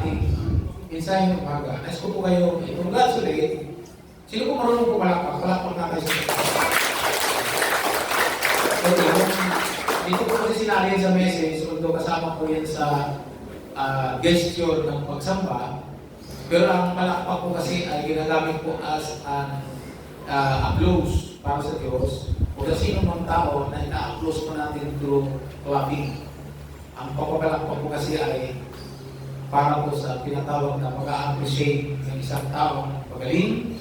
ating mensahe ng umaga. Nais ko po kayo i-congratulate. Sino po marunong po palakpak? Palakpak natin sa okay, dito po kasi sinali sa message, although kasama po yan sa gesture ng pagsamba, pero ang palakpak po kasi ay ginagamit po as an applause para sa Diyos o sa sino mang tao na ina-applause po natin through clapping. Ang pagpapalakpak po kasi ay para po sa pinatawag na pag-appreciate ng isang taong pagaling,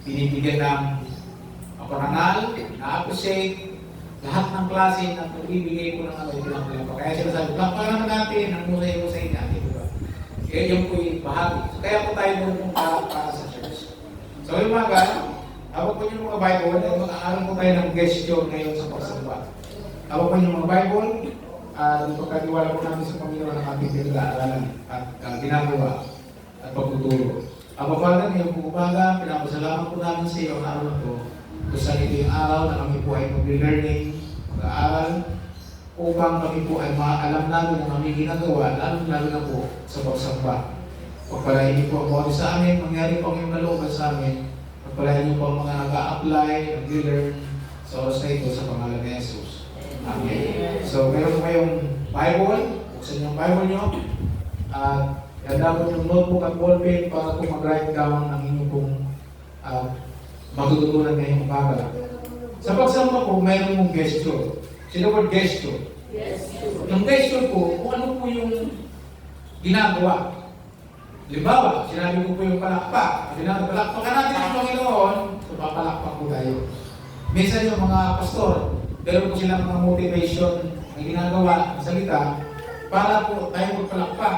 binibigyan ng parangal, na-appreciate, lahat ng klase ng pagbibigay po ng ano ay pinapalakpak. Kaya sila sabi, plakpak naman natin, ang musay-musay natin, diba? Kaya yung po yung bahagi. So, kaya po tayo nung para sa church. So, yung mga hawak po yung mga Bible, ay mag-aaral po tayo ng gesture ngayon sa pagsamba. Hawak po yung mga Bible, pagkatiwala po namin sa Panginoon ng ating pinag-aaralan at ginagawa at pagtuturo. Ang Father, ngayong po umaga, pinapasalamat po namin sa iyo ang araw na ito. Kung saan ito yung araw na kami po ay mag-learning, mag-aaral, upang kami po ay maalam namin ang aming ginagawa, lalo na po sa pagsamba. Pagpalain niyo po ang bawat sa amin, mangyari po ang iyong kalooban sa amin. Pagpalain niyo po ang mga nag-a-apply, nag-learn sa oras na ito sa pangalan ni Jesus. Amen. So, meron po kayong Bible, buksan niyo ang Bible niyo, at ganda po yung notebook at ballpen para po mag-write down ang inyong pong matututunan ngayong umaga. Sa pagsamba po, mayroon mong gesture. Sino word gesture? Yung gesture po, kung ano po yung ginagawa. Halimbawa, sinabi ko po yung palakpak. Palakpakan natin ang Panginoon, so papalakpak po tayo. Minsan yung mga pastor, meron po silang mga motivation na ginagawa ng salita para po tayo magpalakpak.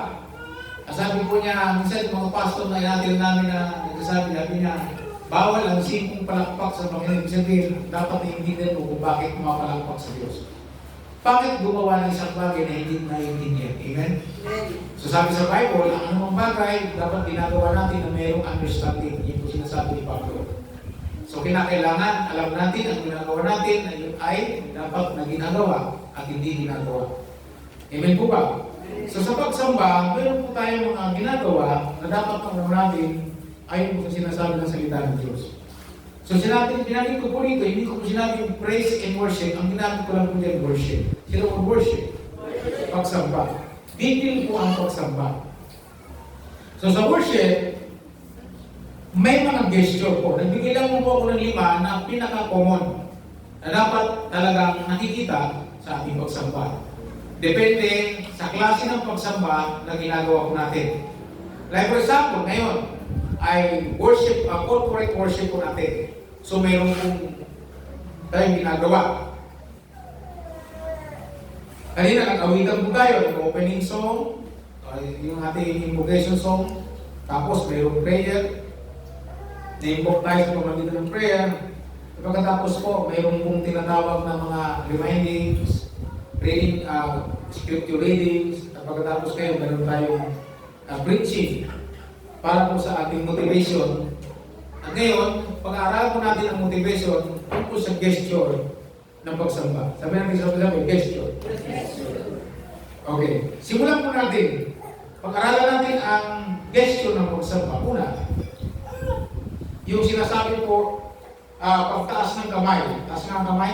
Sabi po niya, minsan yung mga pastor na inatil namin na nagsasabi, sabi niya, bawal ang simpong palakpak sa Panginoon. Ibig sabihin, dapat naiintindihan mo kung bakit mapalakpak sa Diyos. Bakit gumawa ng isang bagay na hindi naiintindihan? Amen? So sabi sa Bible, ang anumang bagay, dapat ginagawa natin na mayroong understanding. Yun po sinasabi ni Pablo. So kinakailangan, alam natin ang ginagawa natin na yun ay dapat na ginagawa at hindi ginagawa. Amen po ba? So sa pagsamba, meron po tayong mga ginagawa na dapat ang natin ayon po sa sinasabi ng salita ng Diyos. So sinabi ko po rito, hindi ko po sinabi praise and worship. Ang ginamit ko lang po dyan, worship. Sino po worship? Pagsamba. Detail po ang pagsamba. So sa worship, may mga gesture po. Nagbigay lang po ako ng 5 na pinaka-common na dapat talagang nakikita sa ating pagsamba. Depende sa klase ng pagsamba na ginagawa po natin. Like for example, ngayon, ay worship, corporate worship po natin. So mayroon pong tayong ginagawa. Kanina, nag-awitan po tayo, nag-opening song, yung ating invocation song, tapos mayroong prayer, na-invoke tayo sa pamamagitan ng prayer. Pagkatapos po, mayroon pong tinatawag na mga remindings, reading, scripture readings, at pagkatapos kayo, mayroon tayong preaching para po sa ating motivation. At ngayon, pag-aaralan po natin ang motivation, ano po sa gesture ng pagsamba. Sabi natin sa gesture. Okay. Simulan po natin. Pag-aralan natin ang gesture ng pagsamba. Una, yung sinasabi po, pagtaas ng kamay. Taas ng kamay.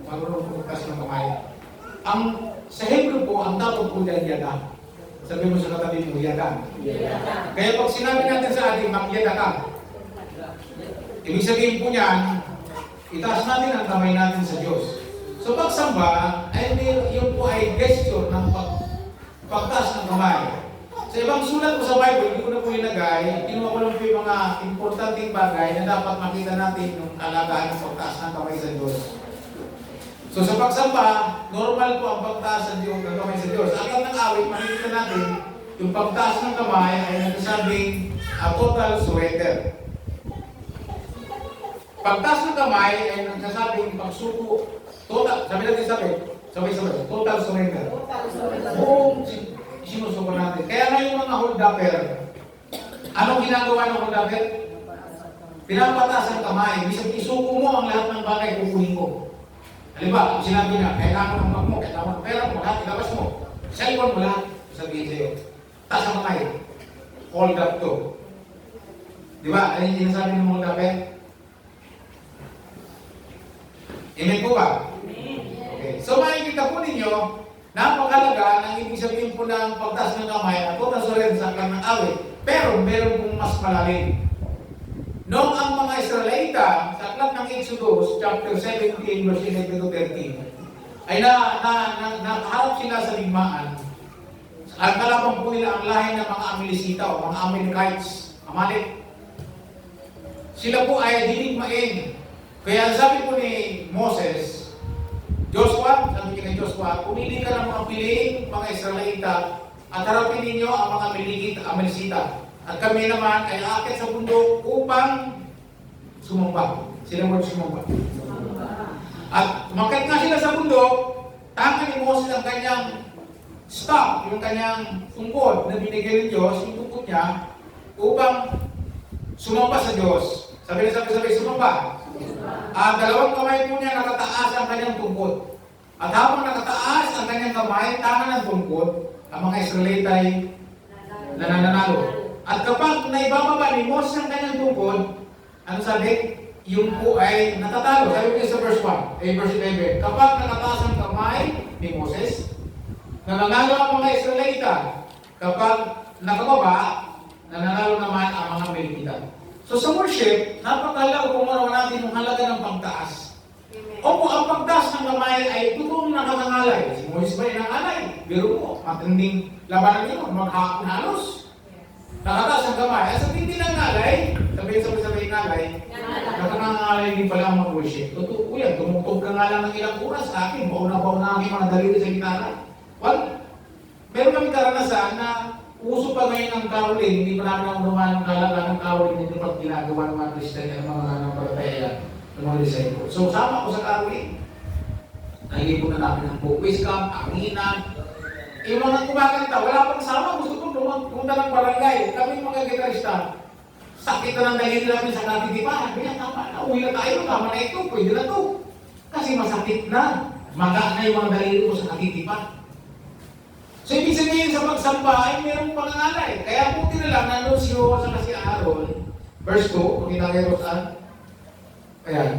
Marunong po pagtaas ng kamay. Sa Hebrew po, ang dapat po dyan yada. Sabi mo sa katabi mo, yada. Kaya pag sinabi natin sa ating makyada ka, ibig sabihin po niyan, itaas natin ang kamay natin sa Diyos. So pagsamba, ay yun po ay gesture ng pagtaas ng kamay. Sa ibang sulat po sa Bible, hindi ko na po ilagay, kinuha ko lang po yung mga importanteng bagay na dapat makita natin yung alagaan ng pagtaas ng kamay sa Diyos. So sa pagsamba, normal po ang pagtaas ng kamay sa Diyos. Ang ng awit, makikita natin, yung pagtaas ng kamay ay nagsasabing total surrender. Pagtaas ng kamay ay nagsasabing pagsuko, total, sabi natin sabay, total surrender. Buong sinusuko natin. Kaya nga yung mga hold-upper, anong ginagawa ng hold-upper? Pinapataas ang kamay. Bisag isuko mo ang lahat ng bagay, kukunin ko. Halimbawa, kung sinabi na, kailangan ng bag mo, kailangan ng pera mo, lahat ilabas mo. Cellphone mo lahat, sabihin sa'yo. taas ang kamay. Hold up to. Di ba? Ano yung sinasabi ng hold up eh? Amen po ba? Okay. So makikita po ninyo, napakalaga ng ibig sabihin po ng pagtaas ng kamay at total surrender sa aklat ng awit. Pero meron pong mas malalim. Noong ang mga Israelita sa aklat ng Exodus, chapter 17, verse 11 to 13, ay nakaharap sila sa ligmaan. Ang kalaban po nila ang lahi ng mga Amilisita o mga Amalekites, Amalek. Sila po ay dinigmain. Kaya sabi po ni Moses, Joshua, sabi niya kay Joshua, pumili ka ng mga piling mga Israelita at harapin ninyo ang mga Amilisita. At kami naman ay aakit sa bundok upang sumamba. Sila mo sumamba. At umakyat nga sila sa bundok, tama ni Moses ang kanyang staff, yung kanyang tungkod na binigay ng Diyos, yung tungkod niya, upang sumamba sa Diyos. Sabi, sumamba. At dalawang kamay po niya nakataas ang kanyang tungkod. At habang nakataas ang kanyang kamay, tama ng tungkod, ang mga Israelita ay nananalo. At kapag naibababa ni Moses ang kanyang tungkod, ano sabi? Yung po ay natatalo. Sabi ko sa verse 1, verse 11. Kapag nakataas ang kamay ni Moses, nananalo ang mga Israelita. Kapag nakababa, nananalo naman ang mga Amalekita. So sa worship, napakalaga kung ano natin yung halaga ng pagtaas. Opo, ang pagtaas ng kamay ay totoong nakakangalay. Si Moses ba ay nangalay? Pero po, matinding labanan yun, maghapon halos. Nakataas ang kamay. Sa hindi ng ngalay, sabay ngalay, nakakangalay din pala ang mga worship. Totoo po yan, tumutog ka nga lang ng ilang oras sa akin, bauna-bauna ang mga daliri sa gitara. Well, meron kami karanasan na uso pa ngayon ang caroling, hindi pa namin ang unaman ng kalaga ng caroling na ito pag ginagawa ng mga Christian at mga nanampalataya ng mga disciples. So, sama ko sa caroling. Nahili po na namin ang bookways camp, anginan. Yung mga kumakanta, wala pang sama, gusto ko pumunta ng barangay. Kami mga gitarista, sakit na ng daliri namin sa katitipan. Kaya tama na, uwi na tayo, tama na ito, pwede na ito. Kasi masakit na. Maga na yung mga daliri ko sa katitipan. So, ibig sabihin sa pagsamba ay mayroong pangangalay. Kaya buti na lang, nandun si Joshua sa si Aaron, verse 2, kung kinagay Rosan. Ayan.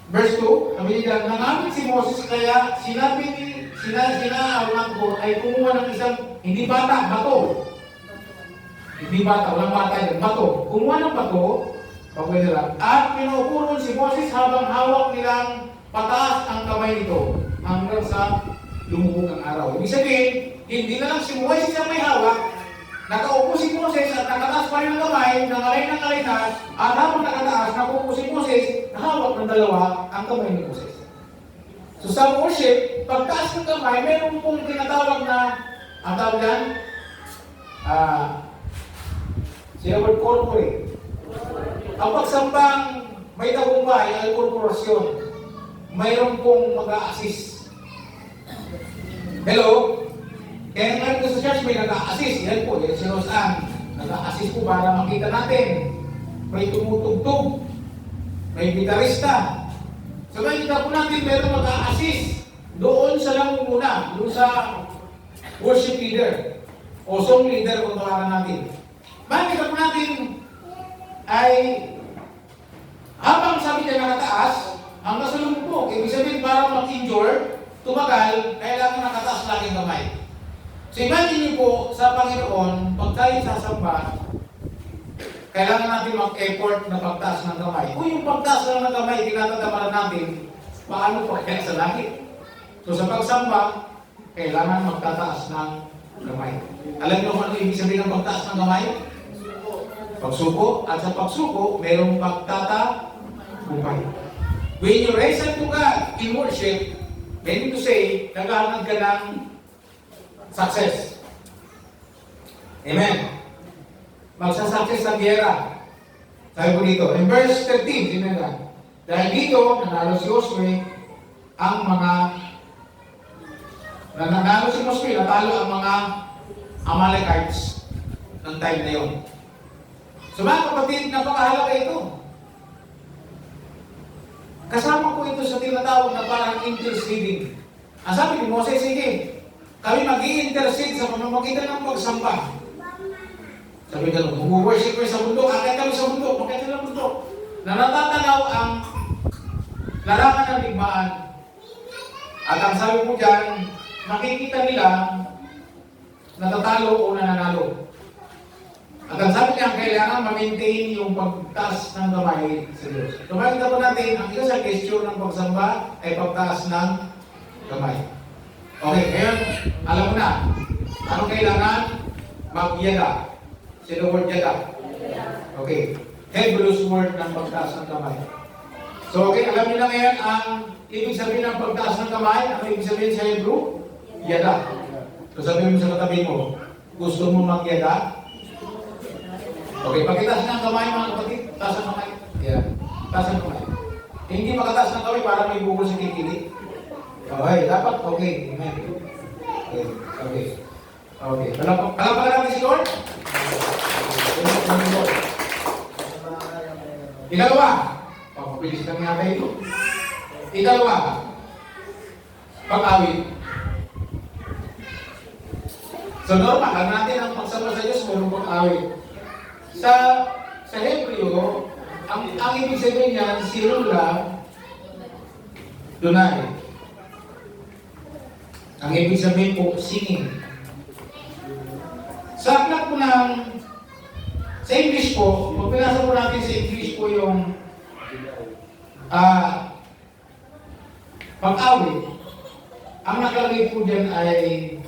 Verse 2, sabi niya, nangamit si Moses, kaya sinabi ni Aaron ko ay kumuha ng isang, hindi bata, bato. Hindi bata, walang bata yun, bato. Kumuha ng bato, pagwede lang, at pinupunon si Moses habang hawak nilang pataas ang kamay nito hanggang sa lumubog ang araw. Ibig sabihin, hindi na lang si Moses ang may hawak, nakaupo si Moses at nakataas pa rin ang kamay, nangalay na, at habang nakataas, nakaupo si Moses, nahawak ng dalawa ang kamay ni Moses. So sa worship, pagtaas ng kamay, meron pong tinatawag na, ang tawag yan, siya word corporate. Ang pagsambang may tagumpay ay korporasyon. Mayroon pong mag-a-assist. Hello? Kaya ngayon ko sa church may nag-a-assist. Yan po, yan si Rosan. Nag-a-assist po para makita natin. May tumutugtog. May gitarista. So makikita po natin meron mag-a-assist. Doon sa langunguna. Doon sa worship leader. O song leader kung tawaran natin. Makikita po natin ay habang sabi niya nakataas, ang nasa lumubog, ibig sabihin para mag-injure, tumagal, kailangan nakataas lagi ang kamay. So imagine niyo po sa Panginoon, pag tayo sasamba, kailangan natin mag-effort na pagtaas ng kamay. Kung yung pagtaas lang ng kamay, tinatatamaan natin, paano pa kaya sa langit? So sa pagsamba, kailangan magtataas ng kamay. Alam niyo kung ano ibig sabihin ng pagtaas ng kamay? Pagsuko, at sa pagsuko, mayroong pagtatagumpay. When you raise up to God in worship, meaning to say, naghahanap ka ng success. Amen. Magsasuccess sa giyera. Sabi ko dito, in verse 13, sino na? Dahil dito, nanalo si Joshua ang mga nanalo si Joshua, natalo ang mga Amalekites ng time na yun. So mga kapatid, napakahalaga ito. Kasama ko ito sa tinatawag na parang interceding. Ang sabi ni Moses, sige, kami mag-i-intercede sa pamamagitan ng pagsamba. Sabi gano'n, mag-worship kayo sa bundok, akit kami sa bundok, makita ng bundok. Na natatanaw ang larangan ng digmaan. At ang sabi po dyan, makikita nila natatalo o nananalo. At ang sabi niya, kailangan ma-maintain yung pagtaas ng kamay sa Diyos. Tumakita po natin, ang isa sa gesture ng pagsamba ay pagtaas ng kamay. Okay, ngayon, alam mo na, anong kailangan? Magyada. Sino word yada? Okay, Hebrews word ng pagtaas ng kamay. So, okay, alam niyo na ngayon ang ibig sabihin ng pagtaas ng kamay, ang ibig sabihin sa Hebrew? Yada. So, sabihin mo sa katabi mo, gusto mo magyada? Okay, pagkitaas ng kamay mga kapatid, taas ang kamay. Yeah, taas ang kamay. Hindi makataas ng kamay para may bukol sa kikili. Okay, dapat okay. Amen. Okay, okay. Okay, palapakan natin si Lord. Ikalawa, papapilis kami yata ito. Ikalawa, pag-awit. So normal, alam natin ang pagsama sa Diyos, mayroong pag-awit. Sa Hebreo, ang ibig sabihin niyan, sirula, dunay. Ang ibig sabihin po, singing. Sa aklat po sa English po, pag pinasa po natin sa English po yung pag-awit, ang nakalagay po dyan ay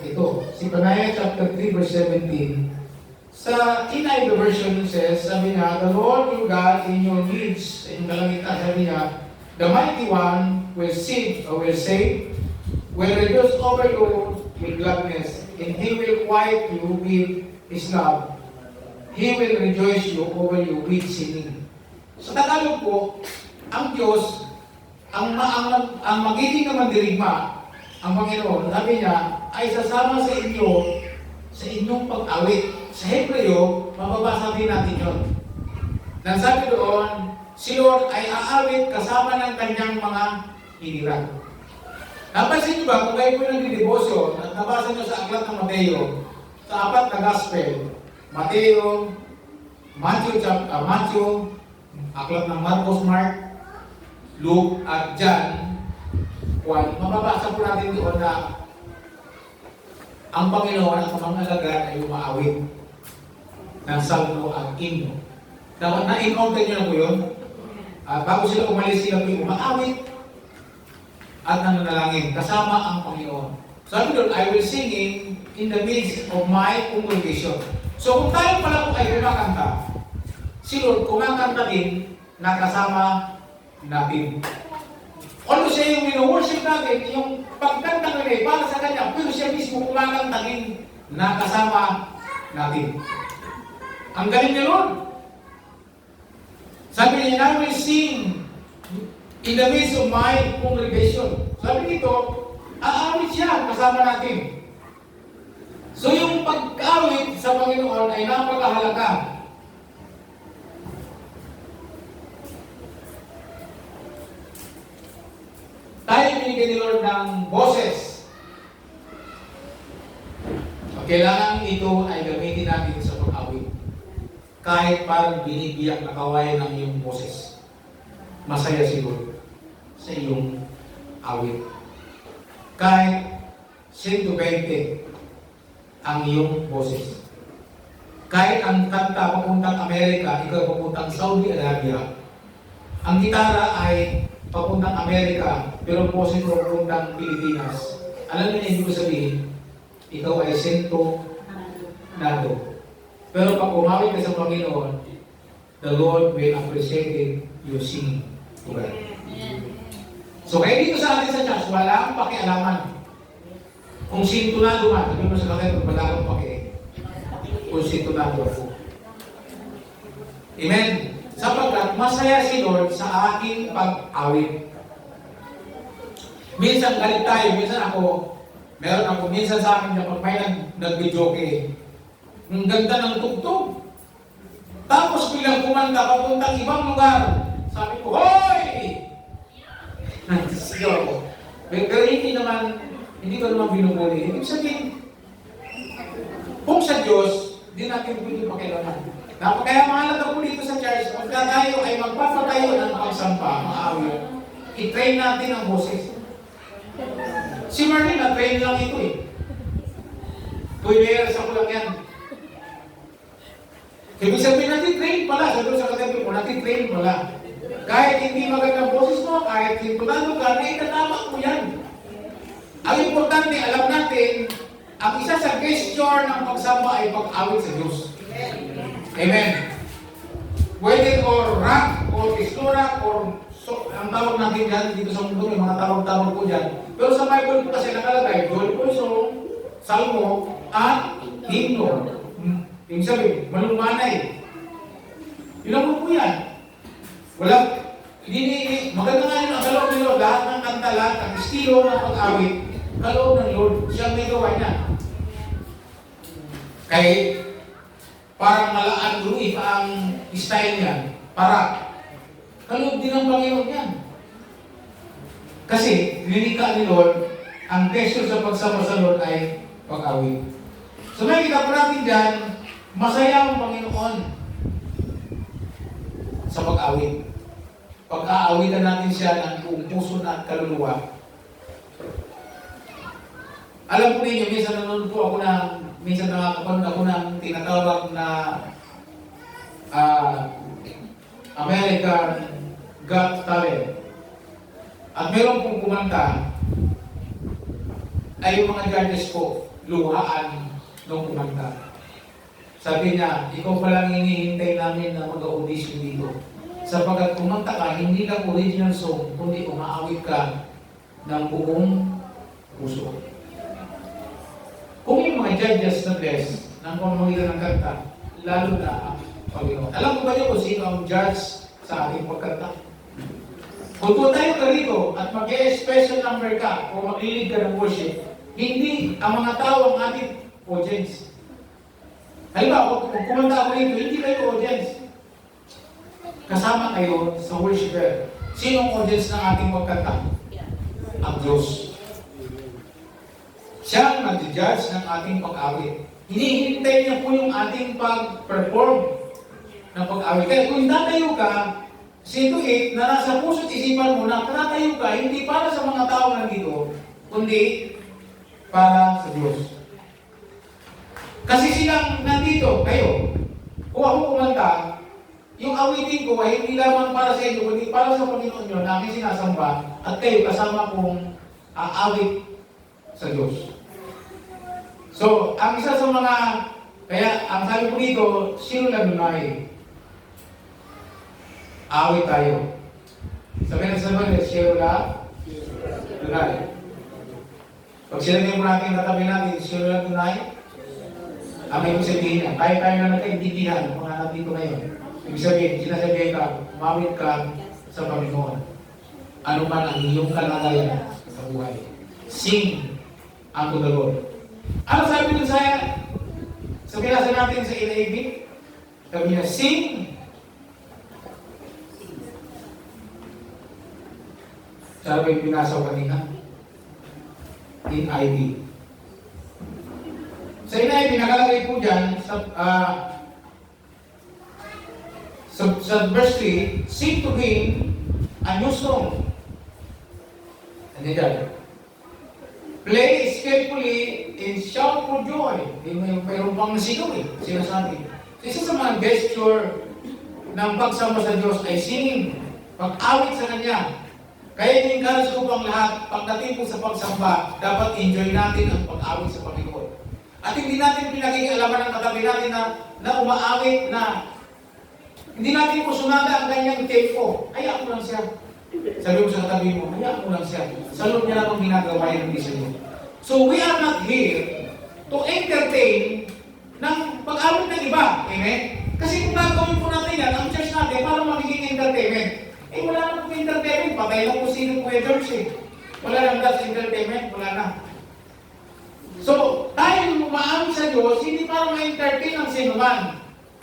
ito, Zephaniah chapter 3 verse 17. Sa NIV version says, sabi niya, the Lord your God in your needs, sa inyong kalangitan, sabi niya, the mighty one will save, will rejoice over you with gladness, and He will quiet you with His love. He will rejoice you over you with singing. Sa Tagalog po, ang Diyos, ang magiging na mandirigma, ang Panginoon, sabi niya, ay sasama sa inyo, sa inyong pag-awit. Sa Hebreo, mababasa din natin yun. Nang sabi doon, si Lord ay aawit kasama ng kanyang mga hiniran. Napansin niyo ba, kung kayo po nagdidebosyo, at nabasa niyo sa aklat ng Mateo, sa apat na gospel, Mateo, Matthew, aklat ng Marcos, Mark, Luke, at John, mababasa po natin doon na ang Panginoon at ang mga alagad ay umaawit ng salmo at himno. Dapat na-encounter niyo na po yun. At bago sila umalis, sila po yung umaawit at nananalangin kasama ang Panginoon. Sabi doon, I will singing in the midst of my congregation. So kung tayo pala po ay kumakanta, si Lord kumakanta din na kasama natin. Ano siya yung wino-worship natin, yung pagkanta natin para sa Kanya, pero siya mismo kumakanta din na kasama natin. Ang galing ni Lord. Sabi niya, I will sing in the midst of my congregation. Sabi nito, aawit siya kasama natin. So yung pag-awit sa Panginoon ay napakahalaga. Tayo binigyan ni Lord ng boses. Kailangan ito ay gamitin natin sa pag-awit. Kahit parang binibiyak na kawayan ng iyong boses. Masaya si Lord sa iyong awit. Kahit 120 ang iyong boses. Kahit ang kanta papuntang Amerika, ikaw papuntang Saudi Arabia, ang gitara ay papuntang Amerika, pero boses mo papuntang Pilipinas. Alam niyo na ibig sabihin, ikaw ay sento nado. Pero pag umawit ka sa Panginoon, the Lord will appreciate your singing. Okay? So kaya dito sa atin sa church, wala akong pakialaman. Kung sintonado man, sabi mo sa kakit, wala akong kung sintonado ako. Amen? Sapagkat masaya si Lord sa aking pag-awit. Minsan galit tayo, meron ako minsan sa akin na pag may nag-videoke, ang ganda ng tugtog. Tapos bilang kumanta papuntang ibang lugar, sabi ko, hoy! Sigaw ako. Pero hindi naman Hindi ko naman binubuli. Ibig sabihin, kung sa Diyos, di natin pwede pakialaman. Kaya mahalaga po dito sa church, pagka tayo ay magpapatayo ng pagsampa, maawit, i-train natin ang boses. Si Marlene, na-train lang ito eh. 2 years ako lang yan. Ibig sabihin natin, train pala. Sabi sa katabi ko, natin train pala. Kahit hindi magandang boses mo, kahit hintulado ka, itatama mo yan. Ang importante, alam natin, ang isa sa gesture ng pagsamba ay pag-awit sa Diyos. Amen. Whether or rock, or istura, or ang tawag natin dyan, dito sa mundo, may mga tawag-tawag po dyan. Pero sa Bible po kasi nakalagay, joyful song, salmo, at hymno. Ibig sabihin, malumanay. Ilang po yan? Wala. Maganda nga yun ang kaloob ng Lord. Lahat ng kanta, lahat ng estilo ng pag-awit, kaloob ng Lord, siya may gawa niya. Kaya, parang malaan luwi ang style niya, para kaloob din ng Panginoon yan. Kasi, nilikha ni Lord, ang gesture sa pagsama sa Lord ay pag-awit. So may kita po natin dyan, masaya ang Panginoon sa pag-awit. Pag-aawitan natin siya ng buong puso at kaluluwa. Alam po ninyo, minsan nanonood po ako minsan nakakapanood ako ng tinatawag na American Got Talent. At meron pong kumanta ay yung mga judges ko, luhaan nung kumanta. Sabi niya, ikaw palang hinihintay namin na mag-audition dito. Sapagkat kumanta ka, hindi lang original song, kundi umaawit ka ng buong puso. Kung yung mga judges na best ng pamamagitan ng kanta, lalo na ang Panginoon. Alam mo ba niyo kung sino ang judge sa ating pagkanta? Kung tayo ka rito at mag-special number ka o mag-lead ka ng worship, hindi ang mga tao ang ating audience. Halimbawa, kung kumanta ako rito, hindi kayo audience. Kasama kayo sa worshiper. Sino ang audience ng ating pagkanta? Ang Diyos. Siya ang nag-judge ng ating pag-awit. Hinihintay niya po yung ating pag-perform ng pag-awit. Kaya kung tatayo ka, Sito 8, na nasa puso't isipan mo na tatayo ka, hindi para sa mga tao nandito, kundi para sa Diyos. Kasi silang nandito, kayo, kung ako kumanta, yung awitin ko ay hindi lamang para sa inyo, kundi para sa Panginoon nyo na aking sinasamba, at kayo kasama kong aawit sa Diyos. So, ang isa sa mga, kaya ang sabi ko dito, sino nagdunay? Awit tayo. Sabi na sa mga, sino na? Dunay. Pag sinabi mo natin katabi natin, sino na dunay? Ang ibig sabihin niya, kahit tayo na nagkaintindihan, mga nandito ngayon. Ibig sabihin, sinasabihin ka, umawit ka sa Panginoon. Ano man ang iyong kalagayan sa buhay. Sing unto the Lord. Ano sabi dun sa binasa natin sa NIV? Sabi niya, sing. Sabi yung binasa ko kanina. NIV. Sa NIV, nakalagay po dyan, sa verse 3, sing to him a new song. Ano dyan? Play skillfully and shout for joy. Mayroon pang nasigaw eh, sinasabi. Isa sa mga gesture ng pagsama sa Diyos ay singing, pag-awit sa Kanya. Kaya i-encourage ko pang lahat, pagdating po sa pagsamba, dapat enjoy natin ang pag-awit sa Panginoon. At hindi natin pinagkikalaman ng katabi natin na umaawit na hindi natin po sunada ang kanyang tempo. Hayaan mo lang siya. Sabi mo sa katabi mo, hayaan mo lang siya. Sa loob niya lang ang ginagawa yung hindi sa iyo. So we are not here to entertain ng pag-awit ng iba. Amen? Kasi kung gagawin po natin yan, ang church natin, para magiging entertainment. Eh wala na po entertainment. Patay lang po sino po George eh. Wala lang das entertainment. Wala na. So, tayo umaamit sa Diyos, hindi para ma-entertain ang sinuman.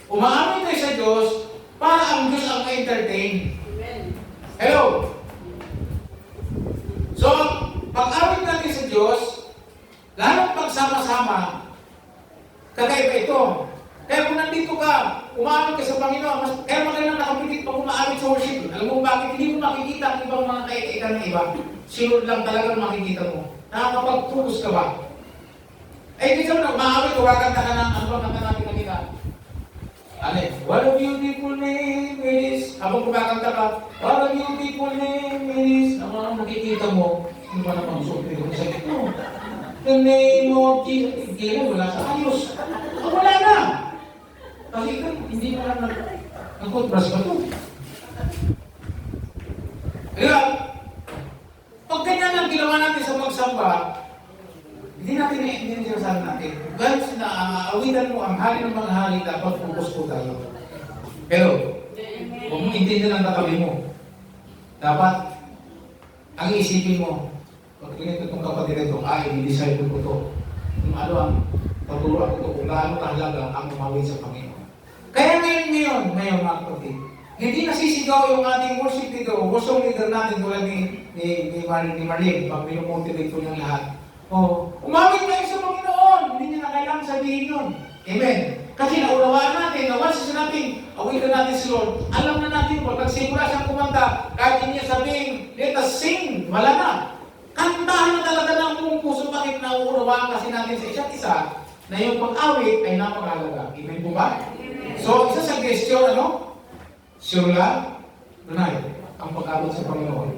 Umaamit tayo sa Diyos, para ang Diyos ang ma-entertain. Hello? So, pag-awit natin sa Diyos, Lalo pagsama-sama, kakaiba ito. Kaya kung nandito ka, umaamit ka sa Panginoon, kaya magandang nakapikit pag umaamit sa worship. Alam mo bakit? Hindi mo makikita ang ibang mga kaikitan ng iba. Sinod lang talagang makikita mo. Nakakapag-focus ka ba? Eh, di sabi na, umaamit, huwaganta ka ng ano bang kanta natin kanina. What a beautiful name it is. Habang kumakanta ka, what a beautiful name it is. Ang makikita mo, hindi ba naman sulit ko sa ito? The name of Jesus. Hindi na, wala sa ayos. Wala na. Kasi hindi mo lang nag-contrast ba ito? Kaya, pag ganyan ang ginawa natin sa magsamba, hindi natin sinasabi natin. Guys, awitan mo ang hari ng mga hari, dapat focus po tayo. Pero, kung intindihan ang nakabi mo, dapat, ang isipin mo, pag ganito itong kapatid ito, i-disciple ko ito. Kung ano ang paturuan ko ito, kung gaano kahalaga ang umawin sa Panginoon. Kaya ngayon mga kapatid, hindi nasisigaw yung ating worship dito, worship leader natin tulad ni Marlene, pag pinumotivate ko niyang lahat. Umawit kayo sa Panginoon, hindi niya na kailangan sabihin yun. Amen. Kasi naunawaan natin na once sinabing, awitan natin si Lord, alam na natin po, pag simula siyang kumanta, kahit hindi niya sabihin, let us sing, wala na. Kantahan na talaga ng buong puso, bakit nauunawaan kasi natin sa isa't isa, na yung pag-awit ay napakahalaga. Amen po ba? So, isa sa gesture, sure lang, tunay, ang pag-awit sa Panginoon.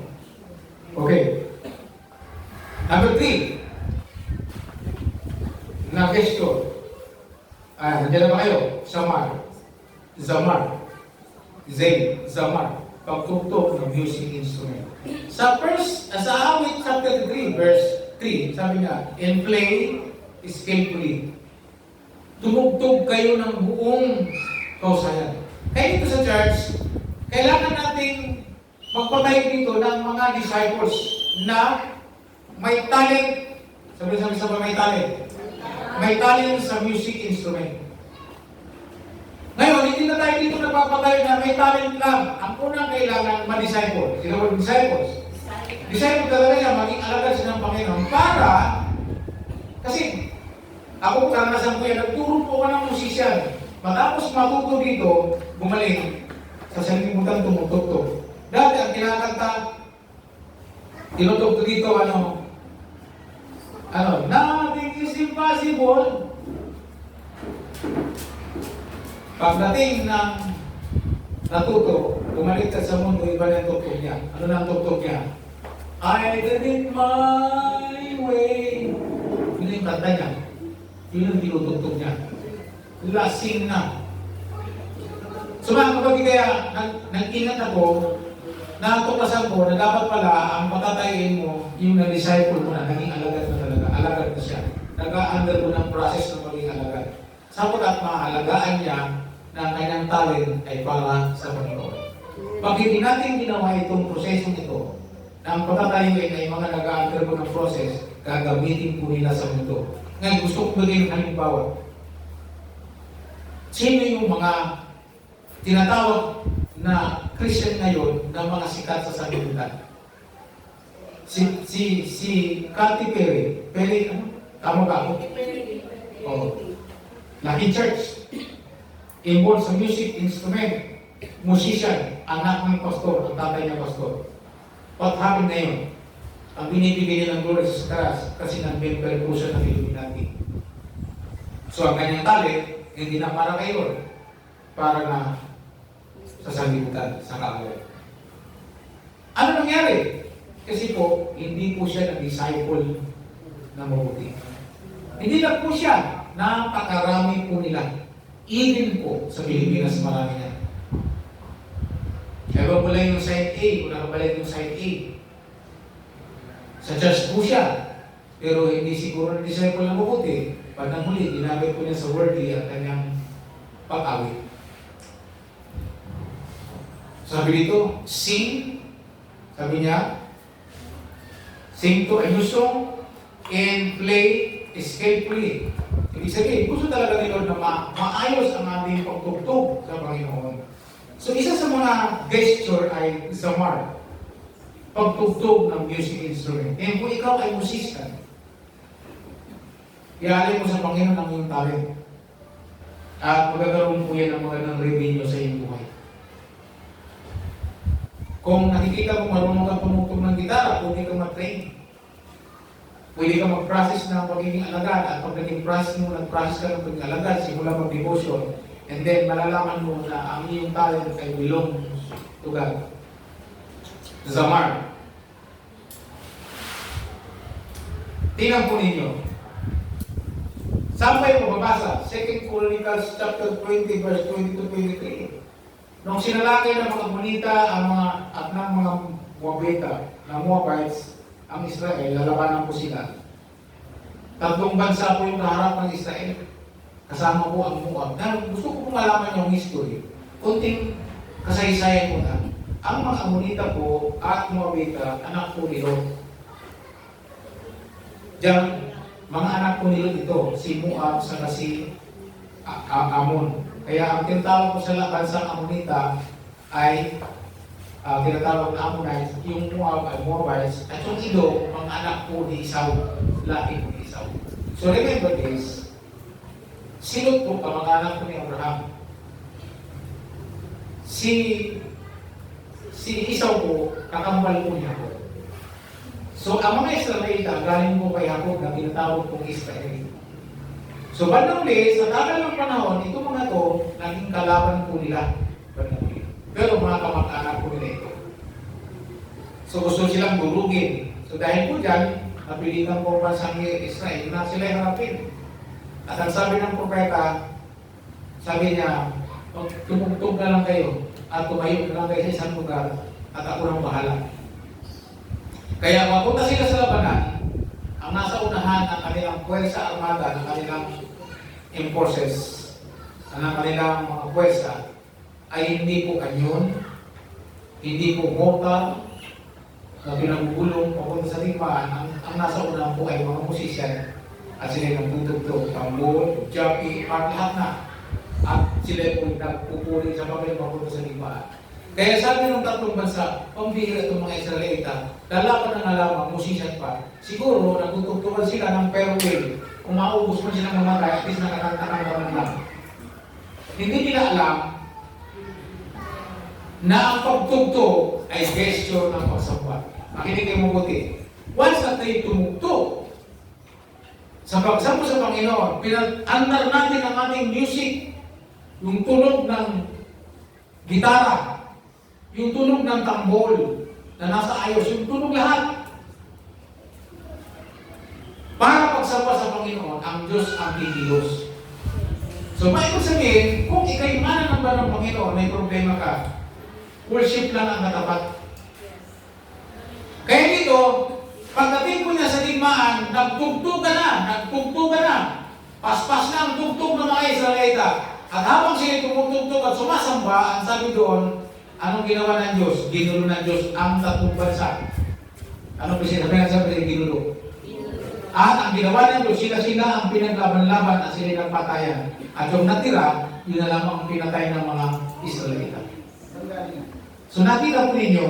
Okay. Number 3, na gesture. Nandiyan na ba kayo? Zamar. Pagtugtog ng music instrument. Sa awit chapter 3, verse 3, sabi niya, and play skillfully. Tumugtog kayo ng buong kausayan. Kaya dito sa church, kailangan nating magpatayo dito ng mga disciples na may talent. Sabi sa may talent. May talent sa music instrument. Ngayon, hindi na tayo dito nagpapatayo na may talent lang. Ang unang kailangan ma-disciple. Sino ba disciples? Disciple talaga yan, maging alagad siya ng Panginoon para, kasi ako karanasan ko yan, nagturo po ako ng musician. Matapos matuto dito, bumalik sa salimutan tumutugtog. Dati ang kinakanta, tinutugtog dito, nothing is impossible. Pagdating ng natuto, bumalik ka sa mundo, iba na ang tugtog niya. Ano na ang tugtog niya? I did it my way. Yun yung kanta niya. Yun yung tinutugtog niya. Lasing na. So mga kapatid, kaya nag-ingat ako, natuklasan ko na dapat pala ang patatayin mo yung na-disciple mo na, naging alagad na talaga. Alagad na siya. Nag-a-undergo ng process ng maging alagad. Sapagkat maalagaan niya na ang kanyang talent ay para sa Panginoon. Pag hindi natin ginawa itong prosesong ito, na ang patatayin ay mga nag-a-undergo ng process, gagamitin po nila sa mundo. Ngayon, gusto ko maging halimbawa. Sino yung mga tinatawag na Christian ngayon na mga sikat sa sanlibutan? Si Katy Perry, tama ba ako? Lucky Church, involved sa music instrument, musician, anak ng pastor, ang tatay ng pastor. What happened na yun? Ang binibigay niya ng glory sa Satanas kasi nag-member po siya ng Illuminati. So ang kanyang talent, hindi na para kayo, para na sa sanlibutan, sa kaaway. Ano nangyari? Kasi po, hindi po siya nag-disciple na mabuti. Hindi lang po siya, napakarami po nila. Even po sa Pilipinas, marami na. Kaya ba pala yung side A, kung nakabalik yung side A. Sa church po siya, pero hindi siguro na-disciple na mabuti. Pag nang huli, ginamit po niya sa worldly at kanyang pag-awit. Sabi dito, sing, sabi niya, sing to a new song and play skillfully. Ibig sabihin, gusto talaga ni Lord na maayos ang ating pagtugtog sa Panginoon. So isa sa mga gesture ay zamar, pagtugtog ng music instrument. And kung ikaw ay musician, ialay mo sa Panginoon ang iyong talent. At magkakaroon po yan ng magandang revenue sa iyong buhay. Kung nakikita mo marunong ka tumutog ng gitara, pwede ka mag-train. Pwede ka mag-process ng pagiging alagad. At pag naging process mo, nag-process ka ng pagiging alagad, simula mag-devotion. And then, malalaman mo na ang iyong talent ay belong to God. Zamar. Tingnan po ninyo. Saan kayo mababasa? 2 Chronicles chapter 20 verse 20 to 23. Nung sinalakay ng mga bonita at ng mga Moabita, ng Moabites, ang Israel, lalabanan po sila. 3 bansa po yung kaharap ng Israel. Kasama po ang Moab. Gusto ko pong malaman yung history. Kunting kasaysayan po na. Ang mga Amonita po at Moabita, anak po nilo. Diyan, mga anak po nilo ito, si Moab sa si Amon. Kaya ang tinatawag po sa bansang Amonita ay tinatawag na Ammonites, yung Moab ay Moabites, at yung Ido, mga anak po ni Esau, laki po ni Esau. So remember this, sinot po kamag-anak po ni Abraham. Si Esau po, kakambal po niya po. So ang mga Israelita, galing po kay Jacob na tinatawag pong Israel. So bandang huli, sa tagal ng panahon, itong mga to, naging kalaban po nila. Bandang huli. Pero mga kamag-anak po nila ito. So gusto silang durugin. So dahil po dyan, napilitan po bansang Israel na sila harapin. At ang sabi ng propeta, sabi niya, tumugtog na lang kayo at tumayo na lang kayo sa isang lugar at ako nang bahala. Kaya mapunta sila sa labanan, ang nasa unahan ang kanilang puwersa armada, ng kanilang enforces, ang kanilang mga puwersa ay hindi po kanyon, hindi po mortar na pinagugulong papunta sa limaan. Ang nasa unahan po ay mga musisyan at sila nagtutugtog, tambol, jockey, lahat na. At sila po nagpupuri sa papel papunta sa limaan. Kaya sabi ng 3 bansa, pambihira itong mga Israelita, lalaban ng alamang, musisyan pa. Siguro, nagtutugtugan sila ng farewell. Kung maubos mo silang mamatay, at least nakakanta-kanta lang. Hindi nila alam na ang pagtugtog ay gesture ng pagsamba. Makinig kayo mabuti. Once na tayo tumugtog sa pagsamba sa Panginoon, pinag-andar natin ang ating music, yung tunog ng gitara, yung tunog ng tambol na nasa ayos, yung tunog lahat. Para pagsamba sa Panginoon, ang Diyos ang kikilos. So, may sabihin, kung ikay mananamba ng Panginoon, may problema ka, worship lang ang katapat. Kaya dito, pagdating po niya sa digmaan, nagtugtog ka na. Paspas na ang tugtog ng mga Israelita. At habang sila tumutugtog at sumasamba, ang sabi doon, anong ginawa ng Diyos? Ginulo ng Diyos ang 3 bansa. Ano po sinabi ng sabi? Ginulo. At ang ginawa ng Diyos, sila ang pinaglaban-laban at sila nagpatayan. At yung natira, yun na lamang ang pinatay ng mga Israelita. So nakita po ninyo,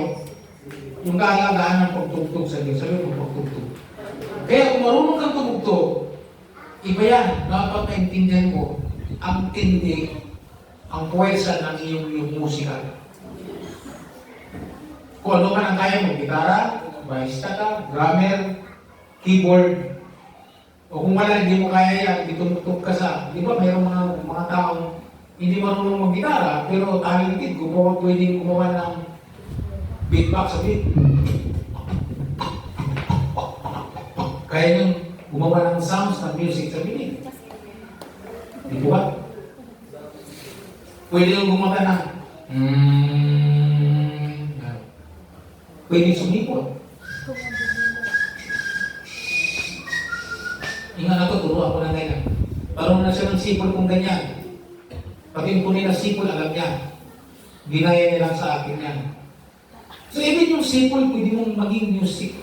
yung kaalagaan ng pagtugtog sa Diyos. Sabi mo, pagtugtog. Kaya kung marunong kang tumugtog, iba yan, dapat maintindihan mo ang tindi, ang puwersa ng iyong musika. Kung ano man ang kaya mo, gitara, bahista ka, drummer, keyboard, o kung wala, hindi mo kaya yan, hindi tumugtog ka sa, di ba mayroong mga taong hindi marunong mag-gitara, pero talented, pwedeng gumawa ng beatbox sa beat. Kaya nang gumawa ng sounds ng music sa binig. Di ba? Pwede nang gumawa ng pwede sumipot. Yung anak ko, turuan ko na ganyan. Parang na siya ng sipol kung ganyan. Pag yung kunin na sipol, alam niya. Ginaya niya lang sa akin yan. So even yung sipol, pwede mong maging music.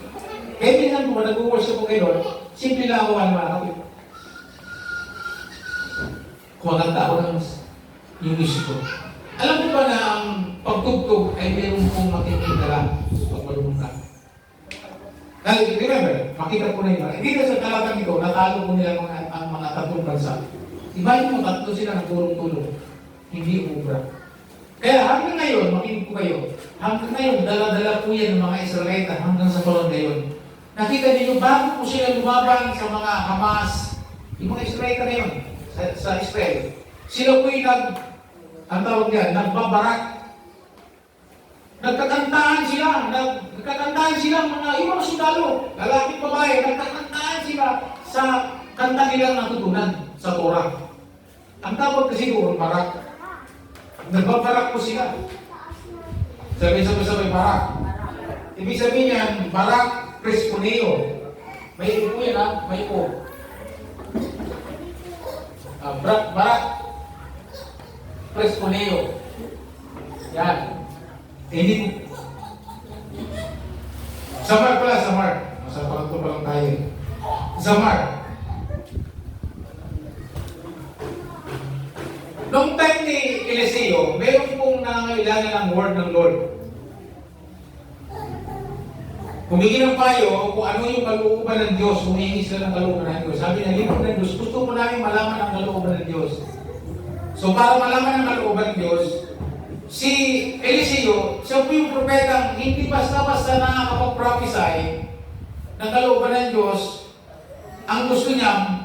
Kaya tingnan mo, nag-worship ko kayo, simple lang ako mga kapit. Kumaganda ako ng yung music ko. Alam mo ba na ang pagtugtog ay meron kong makikita lang pag marunong ka. Remember, makita ko na yun. Hindi na sa talagang ito, natalo ko nila mga ang mga tatlong bansa. Imagine mo, tatlo sila nagtulong-tulong. Hindi ubra. Kaya hanggang ngayon, makinig po kayo, hanggang ngayon, dala-dala po yan ng mga Israelita hanggang sa panahon ngayon. Nakita niyo, bago po sila lumaban sa mga Hamas, yung mga Israelita ngayon, sa Israel, sila po yung ang tawag niya, nagbabarak. Nagkakantahan sila, yung mga sundalo, lalaki babae, nagkakantahan sila sa kanta nilang natutunan sa Torah. Ang tawag kasi doon, barak. Nagbabarak po sila. Sabay-sabay barak. Ibig sabihin niyan, barak presponeo. May ipo yan ha, may ipo. Barak presponeo. Yan. Hindi po. Zamar pala, Zamar. Nasa pangatlo pa lang tayo. Zamar. Noong time ni Eliseo, meron pong nangangailangan ng word ng Lord. Humingi ng payo kung ano yung kalooban ng Diyos, humingi sila ng kalooban ng Diyos. Sabi na, lingkod ng Diyos, gusto mo namin malaman ang kalooban ng Diyos. So para malaman ang kalooban ng Diyos, si Eliseo, siya po yung propetang hindi basta-basta nakakapag-prophesy ng kalooban ng Diyos. Ang gusto niya,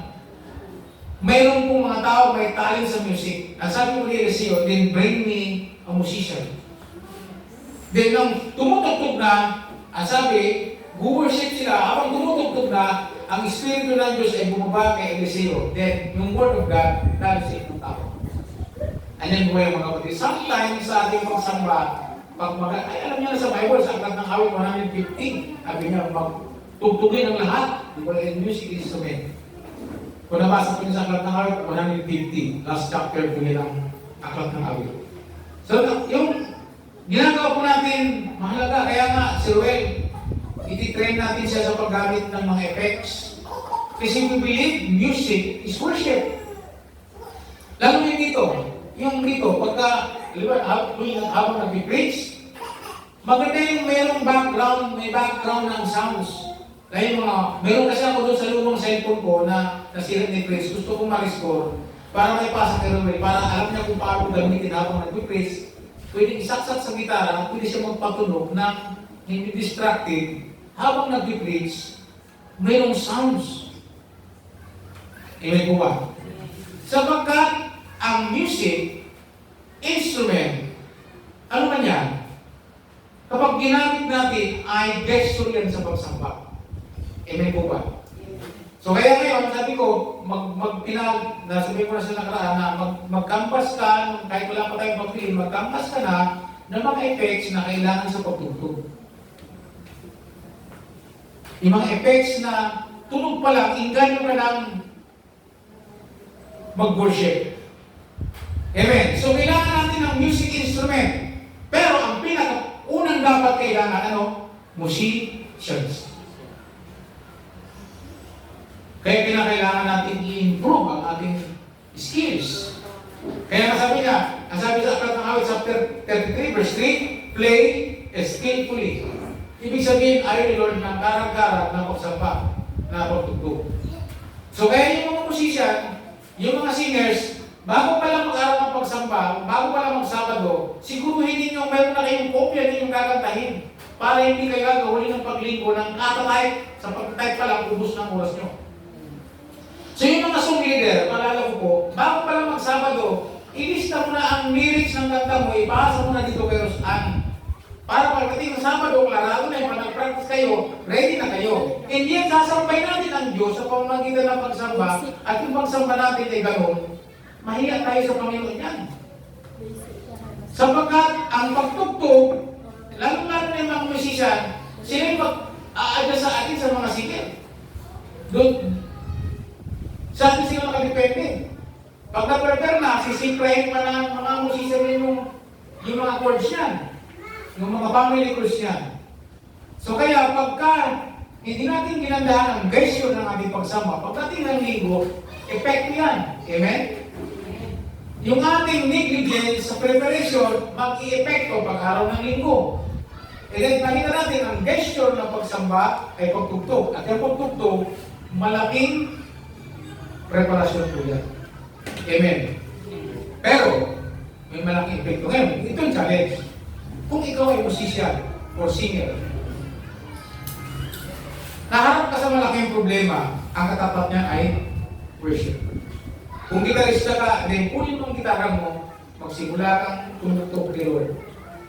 mayroon pong mga tao may talent sa music. Ang sabi ko ni Eliseo, then bring me a musician. Then nung tumutugtog na, ang sabi, worship sila. Habang tumutugtog na, ang Espiritu ng Diyos ay bumaba kay Eliseo. Then, yung Word of God, narisip ng tao. Anyan po yung mga kapatid. Sometimes sa ating pagsamba, ay alam niyo na sa Bible, sa aklat ng awit 115, sabi niya, magtugtugin ang lahat. Di ba yung music instrument? Kung nabasa ko niyo sa aklat ng awit 150, last chapter po yun ang aklat ng awit. So, yung ginagawa po natin, mahalaga. Kaya nga, si Ruel, iti-train natin siya sa paggamit ng mga effects. Kasi we believe music is worship. Lalo yung dito, pagka, habang nag-preach, maganda yung mayroong background, may background ng sounds. Dahil meron kasi ako doon sa lumang cellphone ko na nasira ni Chris, gusto kong ma-restore para may pasa kay Ruel, para alam niya kung paano gamitin habang nag-preach. Pwede isaksak sa gitara, pwede siya magpatunog na hindi distracted habang nag-preach, mayroong sounds. Amen po ba? Sapagkat ang music, instrument, ano man yan, kapag ginamit natin ay gesture yan sa pagsamba. Amen po ba? So kaya ngayon, sabi ko, nasabi ko na sa nakaraan na mag-canvas ka, kahit wala pa tayong pag-film, mag-canvas ka na ng mga effects na kailangan sa pagtugtog. Yung mga effects na tunog pa lang, inganyo ka lang mag-worship. Amen. So kailangan natin ng music instrument. Pero ang pinaka-unang dapat kailangan, musicians. Kaya kinakailangan natin i-improve ang ating skills. Kaya sabi sa aklat ng awit, chapter 33, verse 3, play skillfully. Ibig sabihin, ayaw ni Lord ng karag-karag na pagsamba, na pagtugtog. So kaya yung mga musician, yung mga singers, bago pa lang mag-araw ng pagsamba, bago pa lang mag-Sabado, siguruhin ninyo mayroon na kayong kopya ninyong kakantahin para hindi kayo gagawin ng paglinggo ng katatype, sa pagtatype pa lang, ubos ng oras nyo. So yung mga song leader, paalala ko po, bago pa lang mag-Sabado, ilista mo na ang lyrics ng kanta mo, ipasa mo na dito kay Rosan. Para pagdating ng Sabado, klarado na yung nag-practice kayo, ready na kayo. Hindi yan, sasambay natin ang Diyos sa pamamagitan ng pagsamba, at yung pagsamba natin ay gano'n, mahiya tayo sa Panginoon yan. Sapagkat ang pagtugtog, lalo-lalo na yung mga musician, sila yung mag-a-adjust sa atin sa mga singer. Doon, sa atin sila makadepende. Pag na-prepare na, sisiprahin pa ng mga musician yung mga chords yan. Yung mga family chords yan. So kaya, pagka hindi natin ginandahan ang gesture ng ating pagsama, pagdating ng linggo, effect yan. Amen? Yung ating negligence sa preparation, mag-i-epekto pag araw ng linggo. E then, nakita natin ang gesture ng pagsamba ay pagtugtog. At yung pagtugtog, malaking Preparasyon po yan. Amen. Pero, may malaking epekto. Ngayon, ito yung challenge. Kung ikaw ay musician or singer, naharap ka sa malaking problema, ang katapat niya ay worship. Kung gitarista ka, then kunin mo ang gitara mo, magsimula kang tumutog kay Lord.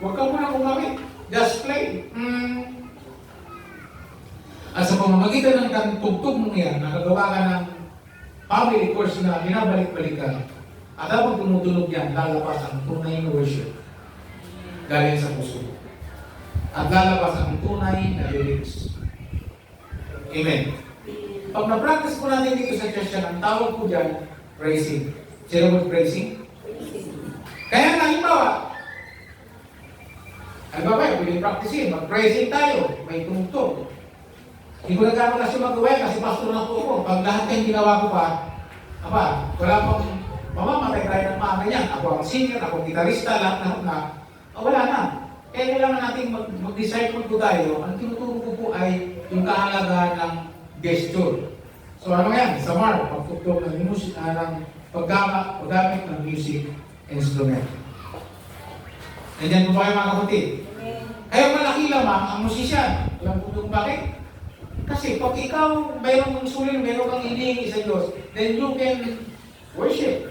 Huwag ka muna kumamit. Just play. At sa pamamagitan ng tugtog mo yan, nakagawa ka ng family course na binabalik-balikan. At habang tumutunog yan, lalabas ang tunay na worship galing sa puso. At lalabas ang tunay na lyrics. Amen. Pag na-practice po natin dito sa church yan, ang tawag po dyan, praising. Sino mo praising? Kaya halimbawa, pwede practicein, mag-praising tayo, may tumugtog. Hindi ko nagkano kasi magawa kasi pastor na po ako. Pag lahat yung ginawa ko pa, wala pang mamamatay tayo ng maaga niyan. Ako ang singer, ako ang gitarista, lahat na. Wala na. Kaya kailangan natin mag-disciple po tayo. Ang tinuturo ko po ay yung kahalagahan ng gesture. So ano yan? Sa Mark, pagtugtog ng music, ng paggamit ng music instrument. Nandiyan po kayo mga kapatid. Kaya malaki lamang ang musician. Alam po kung bakit? Kasi pag ikaw mayroong kang sulil, mayroong kang hinihingi sa Diyos, then you can worship.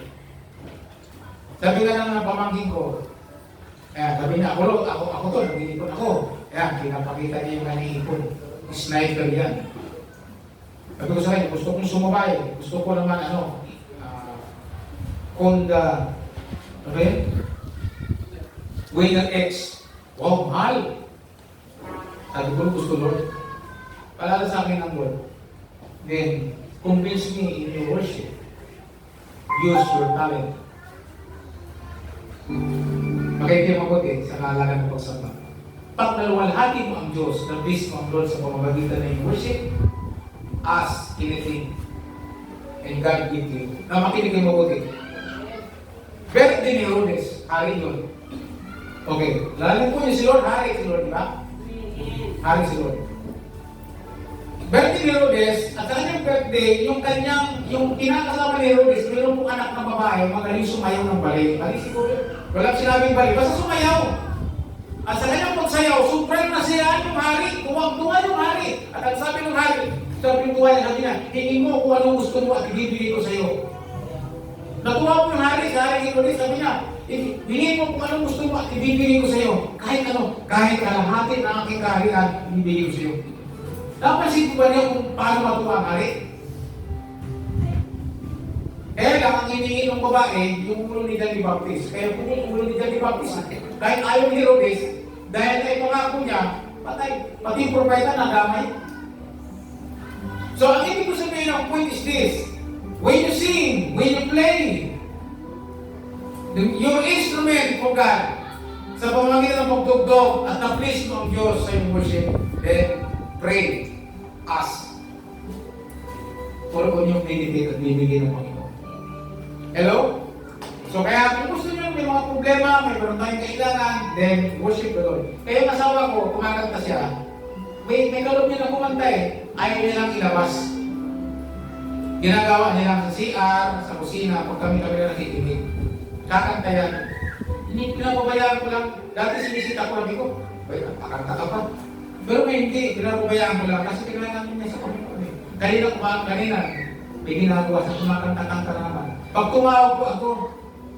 Sabi nga ng pamangkin ko, sabi niya, ako to, nag-iipon ako. Ayan, pinapakita niya yung naniipon. Sniper yan. Sabi ko sa kanya, gusto kong sumabay. Gusto ko naman, Honda, Winner X. Wow, mahal. Sabi ko, gusto Lord. Palala sa akin ang Lord. Then, convince me in your worship. Use your talent. Makikinig mabuti sa kaalaman ng pagsamba. Pag naluwalhati mo ang Diyos, na-please mo ang Lord sa pamamagitan ng worship, ask anything, and God give you. Na makinig kayo mabuti. Birthday ni Herodes, hari yun. Okay, lalo po niyo si Lord, hari si Lord, di ba? Hari si Lord. Birthday ni Herodes, at sa kanyang birthday, yung kinakasama ni Herodes, mayroon pong anak ng babae, magaling sumayaw ng balik. Balik siguro, walang sinabing balik, basta sumayaw. At sa kanyang pagsayaw, sobrang nasiyaan yung hari, tuwang-tuwa yung hari. At ang sabi ng hari, sabi ng tuwa niya, sabi niya, hingin mo kung anong gusto mo at ibibigay ko sa iyo. Natuwa po yung hari, sa hari Herodes, sabi niya, hingin mo kung anong gusto mo at ibibigay ko sa iyo. Kahit kalahati ng aking kaharian, ibibigay ko sa iyo. Napansin ko ba niya kung paano matuwa ang hari? Kaya lang, ang hinihingi ng babae, yung ulo ni John the Baptist. Kaya kung yung ulo ni John the Baptist, kahit ayaw ni Herodes, dahil ay pangako niya, patay. Pati yung propeta na damay. So, ang ibig ko sabihin ng point is this. When you sing, when you play, your instrument for God, sa pamamagitan ng pagtugtog at na-please mo ang Diyos sa iyong worship, then pray, ask. Puro ko niyong meditate at bibigay ng Panginoon. Hello? So kaya kung gusto niyo may mga problema, may meron tayong kailangan, then worship the Lord. Kaya yung asawa ko, kumakanta siya, may kaloob niya na kumanta ayaw niya lang ilabas. Ginagawa niya lang sa CR, sa kusina, pag kami na nakikinig. Kakanta yan. Hindi pinapabayaan ko lang. Dati sinisita ko lang ko, pakanta ka pa. Pero hindi, pinapabayaan ko lang kasi kailangan niya sa Panginoon. Kanina, may ginagawa sa kumakanta-kanta na naman. Pag tumawag po ako,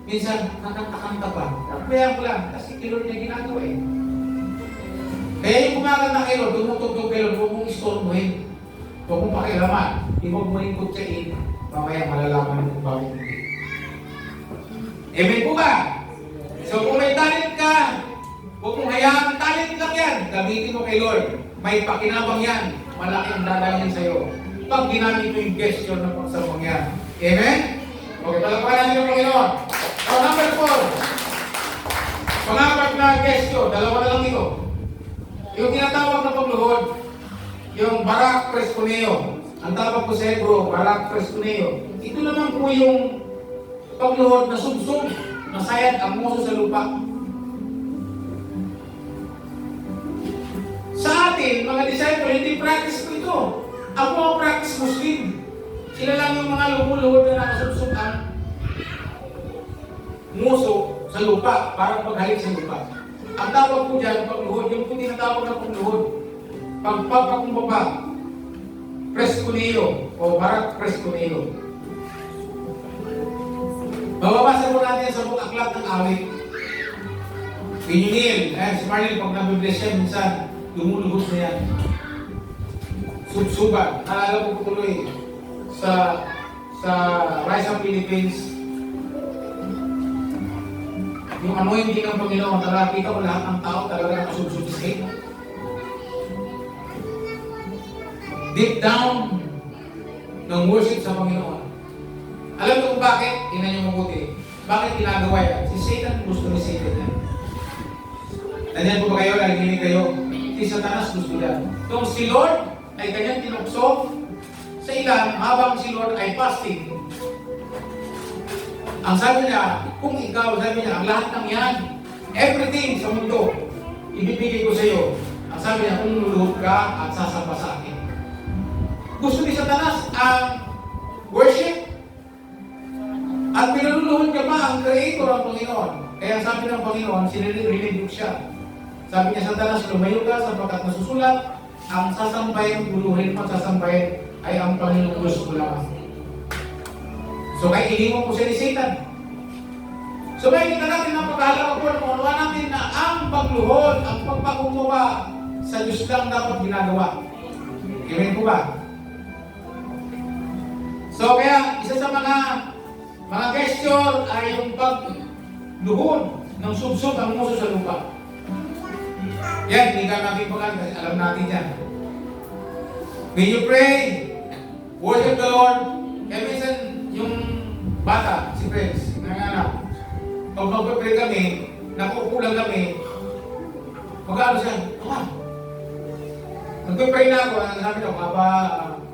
minsan nakanta-kanta pa. Pinapabayaan ko lang kasi kilor niya ginagawa Kaya yung kumakanta kay Lord, tumutugtog kay Lord, huwag mong istormuhin. Huwag mong pakialaman. Huwag mo rin kutsain. Mamaya malalaman kung bakit hindi. Amen po ba? So kung may talent ka, huwag mong hayaan, talent lang yan. Gamitin mo kay Lord. May pakinabang yan. Malaking dadalhin sa'yo. Pag ginamit mo yung gesture ng pagsambang yan. Amen? Okay, palagpakan natin yung Panginoon. So number 4. Pangapat na gesture. Dalawa na lang ito. Yung tinatawag na pagluhod, yung barak preskuneo. Ang tawag ko sa Hebro, barak preskuneo. Ito naman po yung pagluhod na sumsum, nasayad ang muso sa lupa. Sa atin, mga disciple, hindi practice ko ito. Ako ang practice Muslim. Sila lang yung mga lumuluhod na nakasubsub ang nguso sa lupa para maghalik sa lupa. Ang tawag po dyan, pagluhod, yung po tinatawag na pagluhod. Pagpapakumbaba, preskuneo o barak preskuneo. Mababasa po natin sa buong aklat ng awit. Pinunil, si Marlene, pag nabibless siya, minsan lumuluhod na yan. Subsuban, naalala ko tuloy sa Rise of Philippines, yung anointing ng Panginoon, nakakita ko lahat ng tao talaga nakasubsub sa state. Deep down ng worship sa Panginoon. Alam niyo kung bakit? Tingnan niyo mabuti. Bakit ginagawa yan? Si Satan, gusto ni Satan yan. Nandiyan po ba kayo? Nakikinig kayo? Si Satanas gusto yan. Kung si Lord ay kanyang tinukso sa ilan habang si Lord ay fasting. Ang sabi niya, kung ikaw, sabi niya, ang lahat ng yan, everything sa mundo, ibibigay ko sa iyo. Ang sabi niya, kung luluhod ka at sasamba sa akin. Gusto ni Satanas ang worship at pinaluluhod ka pa ang Creator ang Panginoon. Kaya sabi ng Panginoon, sinilililig siya. Sabi niya, Satanas, lumayo ka sapagkat nasusulat, ang sasambahin, luluhin at sasambahin ay ang Panginoon Diyos ko lamang. So kaya iniwan po siya ni Satan. So makikita natin ang pagkahalaga po ng unawa natin na ang pagluhod, ang pagpakumbaba sa Diyos lang dapat ginagawa. Amen po ba? So kaya isa sa mga gesture ay yung pagluhod ng subsub ang muso sa lupa. Yan, hindi ka natin pagkakas kasi alam natin yan. When you pray, worship the Lord, kaya minsan yung bata, si Prince, nanganak, pag mag-pray kami, nakukulang kami, mag-ano siya, nag-pray na ako, sabi na,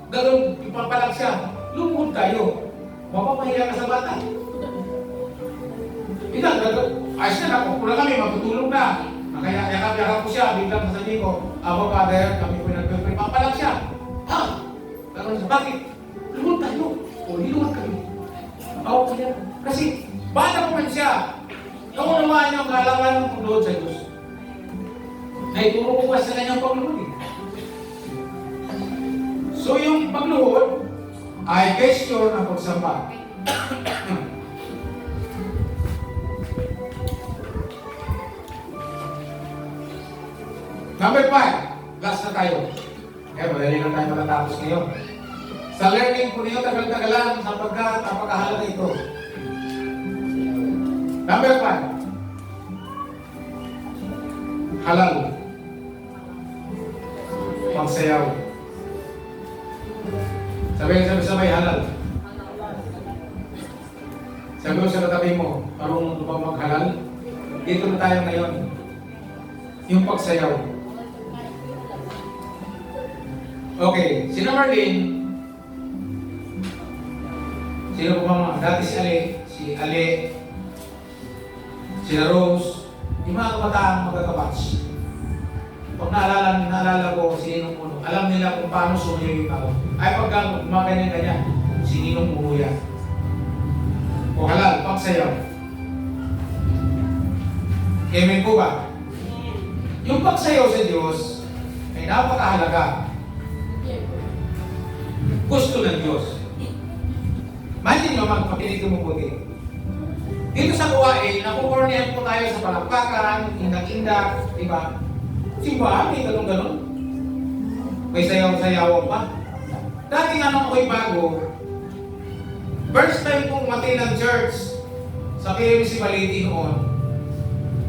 gano'n, ipapalag siya, lumuhod kayo, mapapahiya ka sa bata. Ayos na, nakukulang kami, matutulog na. Kaya yakap-yakap ko siya, biglang sasabihin ko, Father, kami po nag-pray, papalag siya. Gano'n siya, bakit? Lumuhod tayo, o niluhod kami. Kasi, bata ko man siya, nakunamaan niya ang kaalaman ng pagluhod sa Diyos. Naituro ko ba sa kanyang pagluhod eh. So yung pagluhod ay gesture ng pagsamba. Number 5, last na tayo. Kaya madali lang tayo matatapos ngayon. Sa learning po niyo, tagal-tagalan sapagkat napakahalaga ito. Number 5, halal. Pagsayaw. Sabay halal. Sabi mo sa katabi mo, marunong ba maghalal? Dito na tayo ngayon. Yung pagsayaw. Okay, si Marlene, sino po ba mga? Dati si Ale, si Rose, yung mga kabataang magkakabats. Pag naalala ko si Ninong Puno, alam nila kung paano sumayaw yung tao. Ay pagka mga ganyan-ganyan, si Ninong Puno yan. O halal, pagsayaw. Amen po ba? Yung pagsayaw sa Diyos ay napakahalaga. Gusto ng Diyos. Imagine nyo, magpakinig ko mabuti. Dito sa Kuwain, nakukornihan po tayo sa palakpakan, indak-indak, di ba? Simbahan, may ganun-ganun. May sayaw-sayawan pa. Dati nga nung ako'y bago, first time kong mati ng church sa PMC Baliti noon,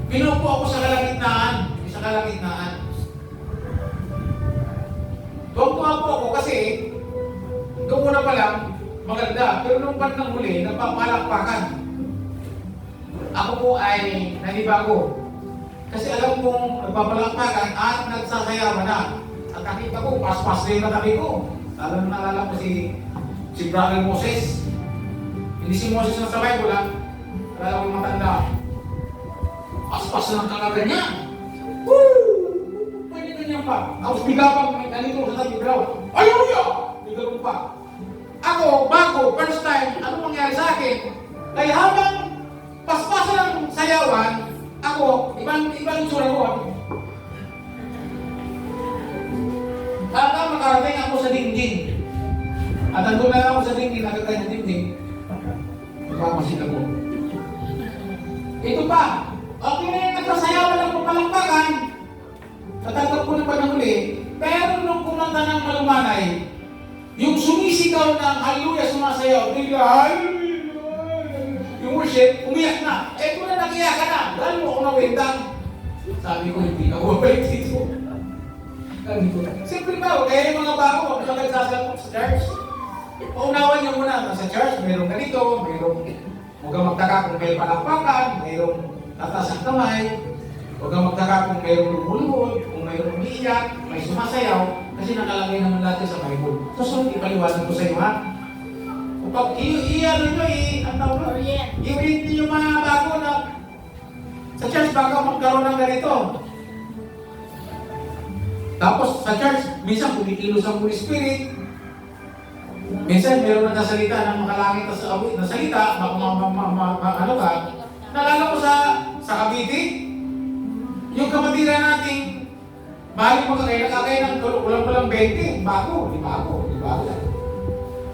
pinupo ako sa kalagitnaan. Tuwag-tuwa po ako kasi doon muna pa lang, maganda. Pero nung bandang huli, nagpapalakpakan. Ako po ay nanibago. Kasi alam kong nagpapalakpakan at nagsasayawan na. At nakita ko, pas-pas rin na tabi ko. Lalo na naalala ko si Brother Moses. Hindi si Moses na sa Bible, ha? Alala ko matanda. Pas-pas na ng kalagan niya. Woo! Pwede ganyan pa. Tapos bigla pa, ganito sa tabi, bro. Hallelujah! May ganun pa. Ako, bago, first time, ano mangyari sa akin? Kaya habang paspasan ng sayawan, ako, ibang itsura ko. Hanggang makarating ako sa dingding. At nandun na ako sa dingding, nagkakanya dingding. Nagpapasila ko. Ito pa, okay na yung nagsasayawan ng papalakpakan. Natanggap ko na pa ng uli. Pero nung kumanta ng malumanay, yung sumisigaw ng hallelujah, sumasayaw, bigla, yung worship, umiyak na. Eh kung na nakiyak ka na, dahil mo ako nawindang. Sabi ko, hindi ka bumalik dito. Simple ba? Kaya yung mga bago, huwag na nagsasalapot sa church. Paunawan niyo muna, sa church, mayroong ganito, mayroong, huwag kang magtaka kung may palakpakan, mayroong tatas ang kamay, huwag kang magtaka kung mayroong lumuluhod, kung mayroong umiiyak, may sumasayaw, kasi nakalagay naman natin sa Bible. So, ipaliwanag ko sa iyo, ha? Kapag i-ano nyo, i-read nyo yung mga bago na sa church, baka magkaroon ng ganito. Tapos sa church, minsan kumikilos ang Holy Spirit. Minsan meron na nasalita ng makalangit na salita, ano ka, nalala ko sa Cavite, yung kapatiran nating balik mo nakakaya ng kulang-kulang 20, bago.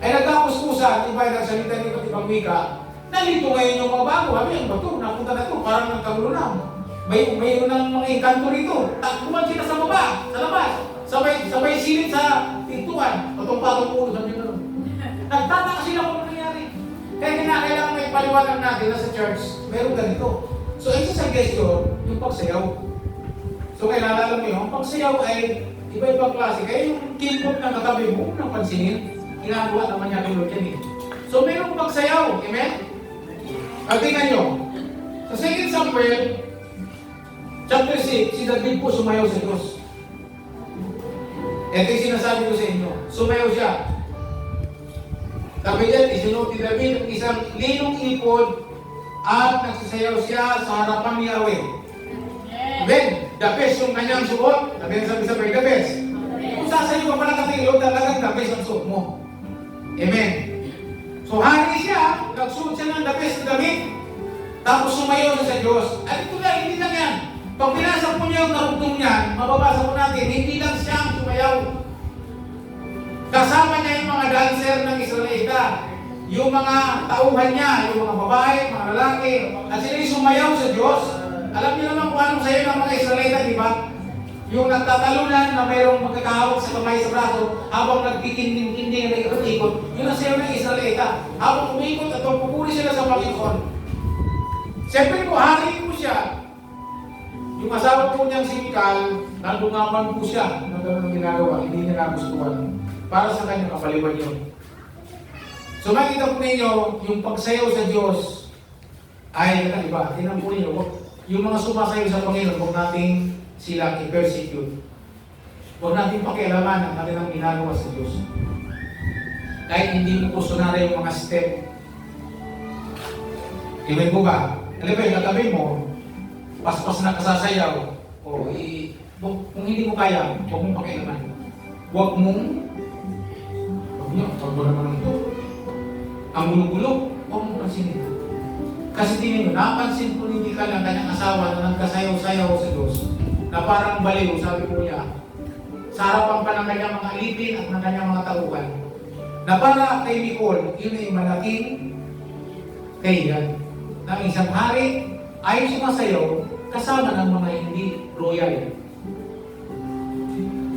Ay nagkapuspusan, iba yung nagsalita ng iba't ibang wika, nalito ngayon yung mga bago, yung bato, napunta na ito, parang nagkagulo na. Mayroon ng mga engkanto rito. Kuman sila sa baba, sa labas. Sabay silid sa pintuan. Patong-patong ulo sa pintuan. Nagtataka sila kung ano nangyari. Kaya kinakailangan may paliwanag natin na sa church, mayroon ganito. So, isa sa gesture, yung pagsayaw. So, kailangan mo yun, ang pagsayaw ay iba-ibang klase. Kaya yung kimbot ng katabi mo, nang pansinin, ginagawa naman niya kay Lord yan eh. So, mayroong pagsayaw. Amen? At tingnan nyo, sa 2 Samuel, Chapter 6, si David po sumayaw sa Diyos. Ito yung sinasabi ko sa inyo. Sumayaw siya. Sabi yan, isinuot ni David ang isang linong ipod at nagsasayaw siya sa harapan ni Yahweh. Amen. The best yung kanyang suot. Sabi na sabi-sabay, the best. Kung sasayo ka pa nakatilog, talagang the best ang suot mo. Amen. So hari siya, nagsuot siya ng the best na damit, tapos sumayaw siya sa Diyos. At ito lang, hindi lang yan. Pag pinasa po niya yung karugtong niyan, mababasa po natin, hindi lang siya ang sumayaw. Kasama niya yung mga dancer ng Israelita, yung mga tauhan niya, yung mga babae, mga lalaki, at sila yung sumayaw sa Diyos. Alam niyo naman kung anong sayo ng mga Israelita, di ba? Yung nagtatalunan na mayroong magkakahawak sa kamay sa braso, habang nagkikinding-kinding na ikot-ikot, yun ang sayo ng Israelita. Habang umikot at pupuri sila sa Panginoon. Siyempre po, hari po siya. Yung asawa po niyang si Mikal, nandungaman po siya na gano'n ang ginagawa, hindi niya nagustuhan. Para sa kanya, kapaliwan yun. So makita po ninyo, yung pagsayaw sa Diyos ay nakaiba. Tingnan po ninyo, yung mga sumasayaw sa Panginoon, huwag natin silang i-persecute. Huwag natin pakialaman ang kanilang ginagawa sa Diyos. Kahit hindi mo gusto na rin yung mga step. Iwan po ba? Alam ba, yung katabi mo, pas-pas na kasasayaw, kung hindi mo kaya, huwag mong pakialaman. Huwag nyo, huwag mo naman ito. Ang gulo-gulo, huwag mong pansinin. Kasi tingin mo, napansin ko hindi ka lang kanyang asawa na nagkasayaw-sayaw sa Diyos, na parang baliw, sabi ko niya, sa harapan pa ng kanyang mga alipin at ng kanyang mga tauhan, na para kay Nicole, yun ay malaking kahiyan. Na isang hari ay sumasayaw kasama ng mga hindi royal.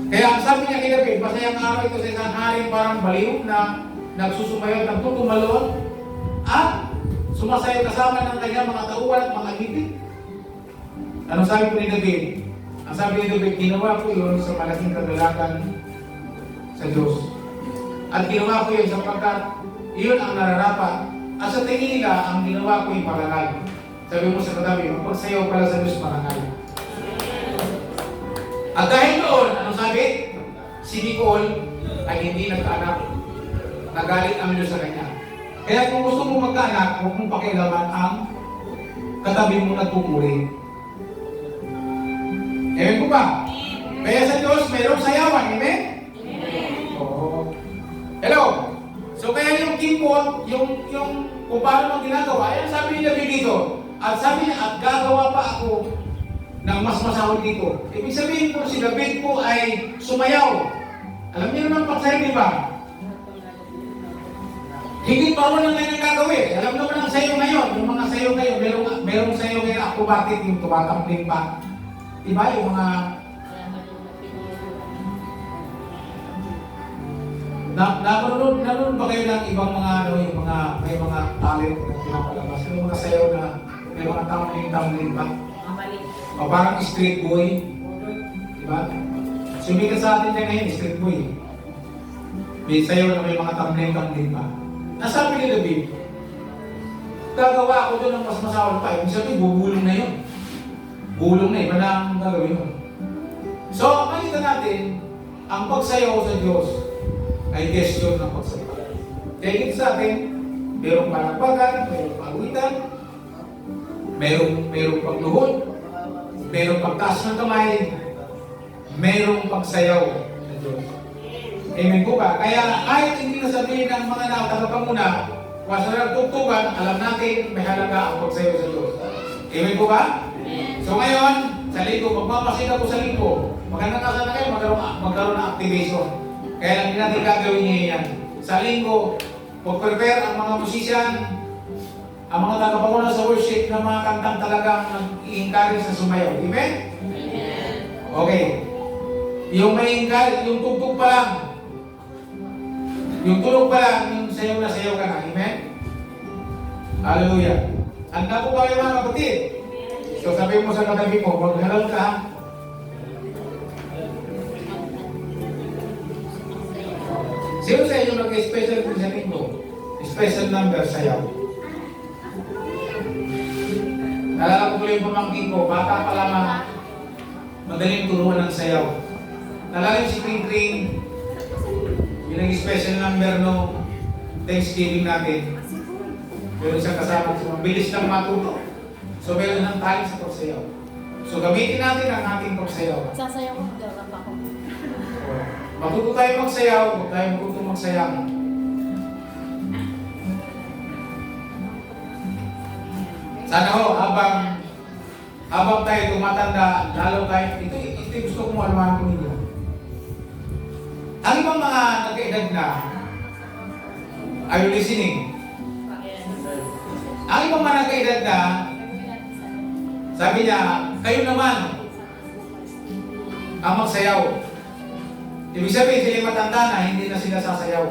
Kaya ang sabi niya kay David, masayang araw ito sa isang hari parang baliw na nagsusumayaw, nagtutumalon at sumasayaw kasama ng kanyang mga tauhan at mga alipin. Ano sabi ko ni David? Ang sabi ni David, ginawa ko yun sa malaking kagalakan sa Diyos. At ginawa ko yun sapagkat iyon ang nararapat. At sa tingin nila, ang ginawa ko yung parangal. Sabi mo sa katabi, magpagsayaw pala sa Diyos parangal. At dahil doon, ano sabi? Si Nicole ay hindi nagkaanak. Nagalit ang Diyos sa kanya. Kaya kung gusto mo magkaanak, huwag mong pakialaman ang katabi mo nagpupuri. Ewan ko ba? Kaya sa Diyos, mayroong sayawan. Amen? Oo. Hello? So, So kaya yung kimbot, yung kung paano mo ginagawa, ayan sabi ni David dito. At sabi niya, at gagawa pa ako ng mas masahol dito. Ibig sabihin po, si David po ay sumayaw. Alam niyo naman pagsayaw, di ba? Higit pa rin ang ngayon gagawin. Alam naman ang sayo ngayon, yung mga sayo ngayon, merong sayo ngayon acrobatic, yung tumatambling pa. Diba yung mga nanonood ba kayo ng ibang mga may mga talent na pinapalabas? Yung mga sayaw na may mga tumbling pa? O parang street boy. Diba? Sumikat sa atin yan ngayon, street boy. May sayaw na may mga tumbling pa. Nasabi ni David, gagawa ako doon ng mas masawal pa. Ibig sabihin, bubulong na yun. Bulong na, iba na ang gagawin mo. So, makita natin, ang pagsayaw sa Diyos ay gesture ng pagsayaw. Kaya dito sa atin, mayroong palakpakan, mayroong paguitan, mayroong pagluhod, mayroong pagtaas ng kamay, mayroong pagsayaw sa Diyos. Amen po ba? Kaya kahit hindi na sabihin ng mga nakatagapanguna, kung sa nagtugtugan, alam natin may halaga ang pagsayaw sa Diyos. Amen po ba? So ngayon, sa linggo, magmamasid ako sa linggo. Magandang ka sana kayo, magkaroon ng activation. Kaya lang din natin gagawin niya yan. Sa linggo, pag-prepare ang mga musician, ang mga tagapanguna sa worship na mga kantang talagang nag-i-encourage sa sumayaw. Amen? Amen. Okay. Yung may encourage, yung tugtog pa lang, yung tulog pa lang, yung sayaw na sayaw ka na. Amen? Hallelujah. Handa po kayo mga kapatid. So sabi mo sa katabi mo, maghalal ka. Sino sa inyo nag-special din sa linggo? Special number sayaw. Nalala ko tuloy yung pamangkin ko, bata pa lamang, madaling turuan ng sayaw. Nalala yung si Kring Kring, yung nag-special number no Thanksgiving natin. Pero isang kasama, mabilis lang matuto. So, meron ng talent sa pagsayaw. So, gamitin natin ang ating pagsayaw. Sasayaw ko daw lang ako. Matuto tayo magsayaw, huwag tayo matuto magsayaw. Sana ho, habang tayo tumatanda, lalo tayo, ito gusto kong alaman ko ninyo. Ang ibang mga nag-edad na, are you listening? Ang ibang mga nag-edad na, sabi niya, kayo naman ang magsayaw. Ibig sabihin, sila matanda na, hindi na sila sasayaw.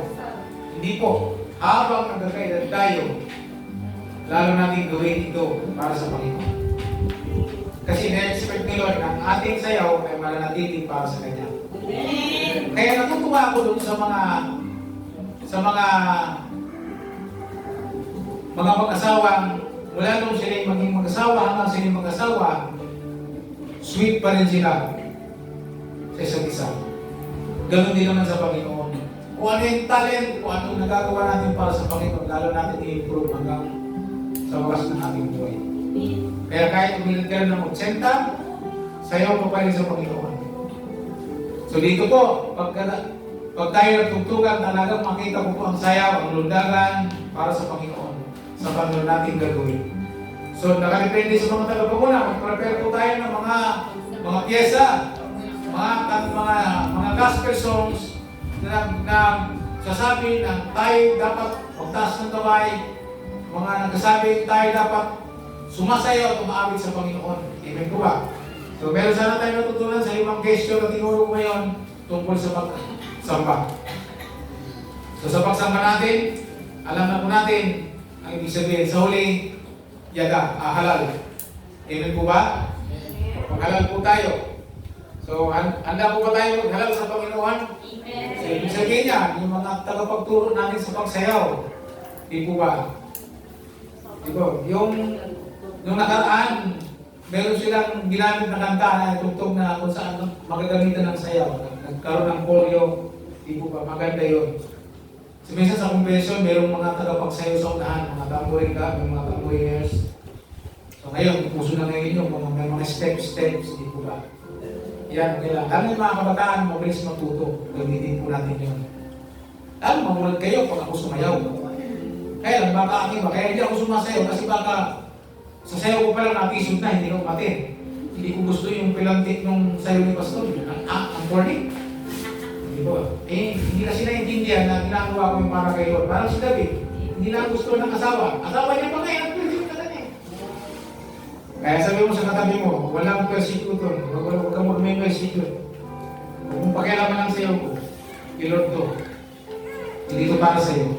Hindi po. Habang nagkakaedad tayo, lalo natin gawin ito para sa Panginoon. Kasi na-expect ni Lord na ang ating sayaw ay mananatili para sa Kanya. Kaya natutuwa ako doon sa mga mag-asawang mula nung sila maging mag-asawa hanggang sila mag-asawa, sweet pa rin sila sa isa't isa. Ganon din naman sa Panginoon. Kung ano yung talent, kung ano yung nagagawa natin para sa Panginoon, lalo natin i-improve hanggang sa wakas ng ating buhay. Kaya kahit umilit ka ng 80, sayaw pa pa rin sa Panginoon. So dito po, pag tayo nagtugtugan, talagang makita ko po ang sayaw, ang lundagan para sa Panginoon. Sa Panginoon natin gagawin. So, nakadepende sa mga tagapanguna, mag-prepare po tayo ng mga pyesa, mga gospel songs na sasabi na tayo dapat magtaas ng kamay, mga nagsasabi tayo dapat sumasayaw at umaawit sa Panginoon. Amen po ba? So, meron sana tayo natutunan sa limang gesture na tinuro ko ngayon tungkol sa pagsamba. So, sa pagsamba natin, alam na po natin ang ibig sabihin sa huli, yada, halal. Amen po ba? Maghalal po tayo. So, handa po ba tayo maghalal sa Panginoon? Amen. So, ibig sabihin niya, yung mga tagapagturo namin sa pagsayaw, di po ba? Di po, yung nakaraan, meron silang ginamit na kanta na tugtog na kung saan magagamitan ng sayaw. Nagkaroon ng choreo, di po ba? Maganda yun. So, minsan sa convention, mayroong mga tagapagsayaw sa unahan, mga tambourine may mga tambourines. So ngayon, puso na ngayon yung may mga steps, di po ba? Yan, okay lang. Dahil yung mga kabataan, mabilis matuto. Gamitin po natin yun. Lalo mamulad kayo pag ako sumayaw. Kaya lang, baka iba. Kaya hindi ako sumasayaw kasi baka sa sayaw ko pala napisod na, hindi ko umatin. Hindi ko gusto yung pilantik nung sayaw ni Pastor. Ang corny. Hindi ko. Hindi kasi naiintindihan na ginagawa ko yung para kay Lord. Parang si David, hindi na gusto ng asawa. Asawa niya pa ngayon, kaya sabi mo sa katabi mo, walang persecute. Huwag ka mo may persecute. Kung pakialaman ang sayo ko, i-Lord to. Hindi ko para sa'yo.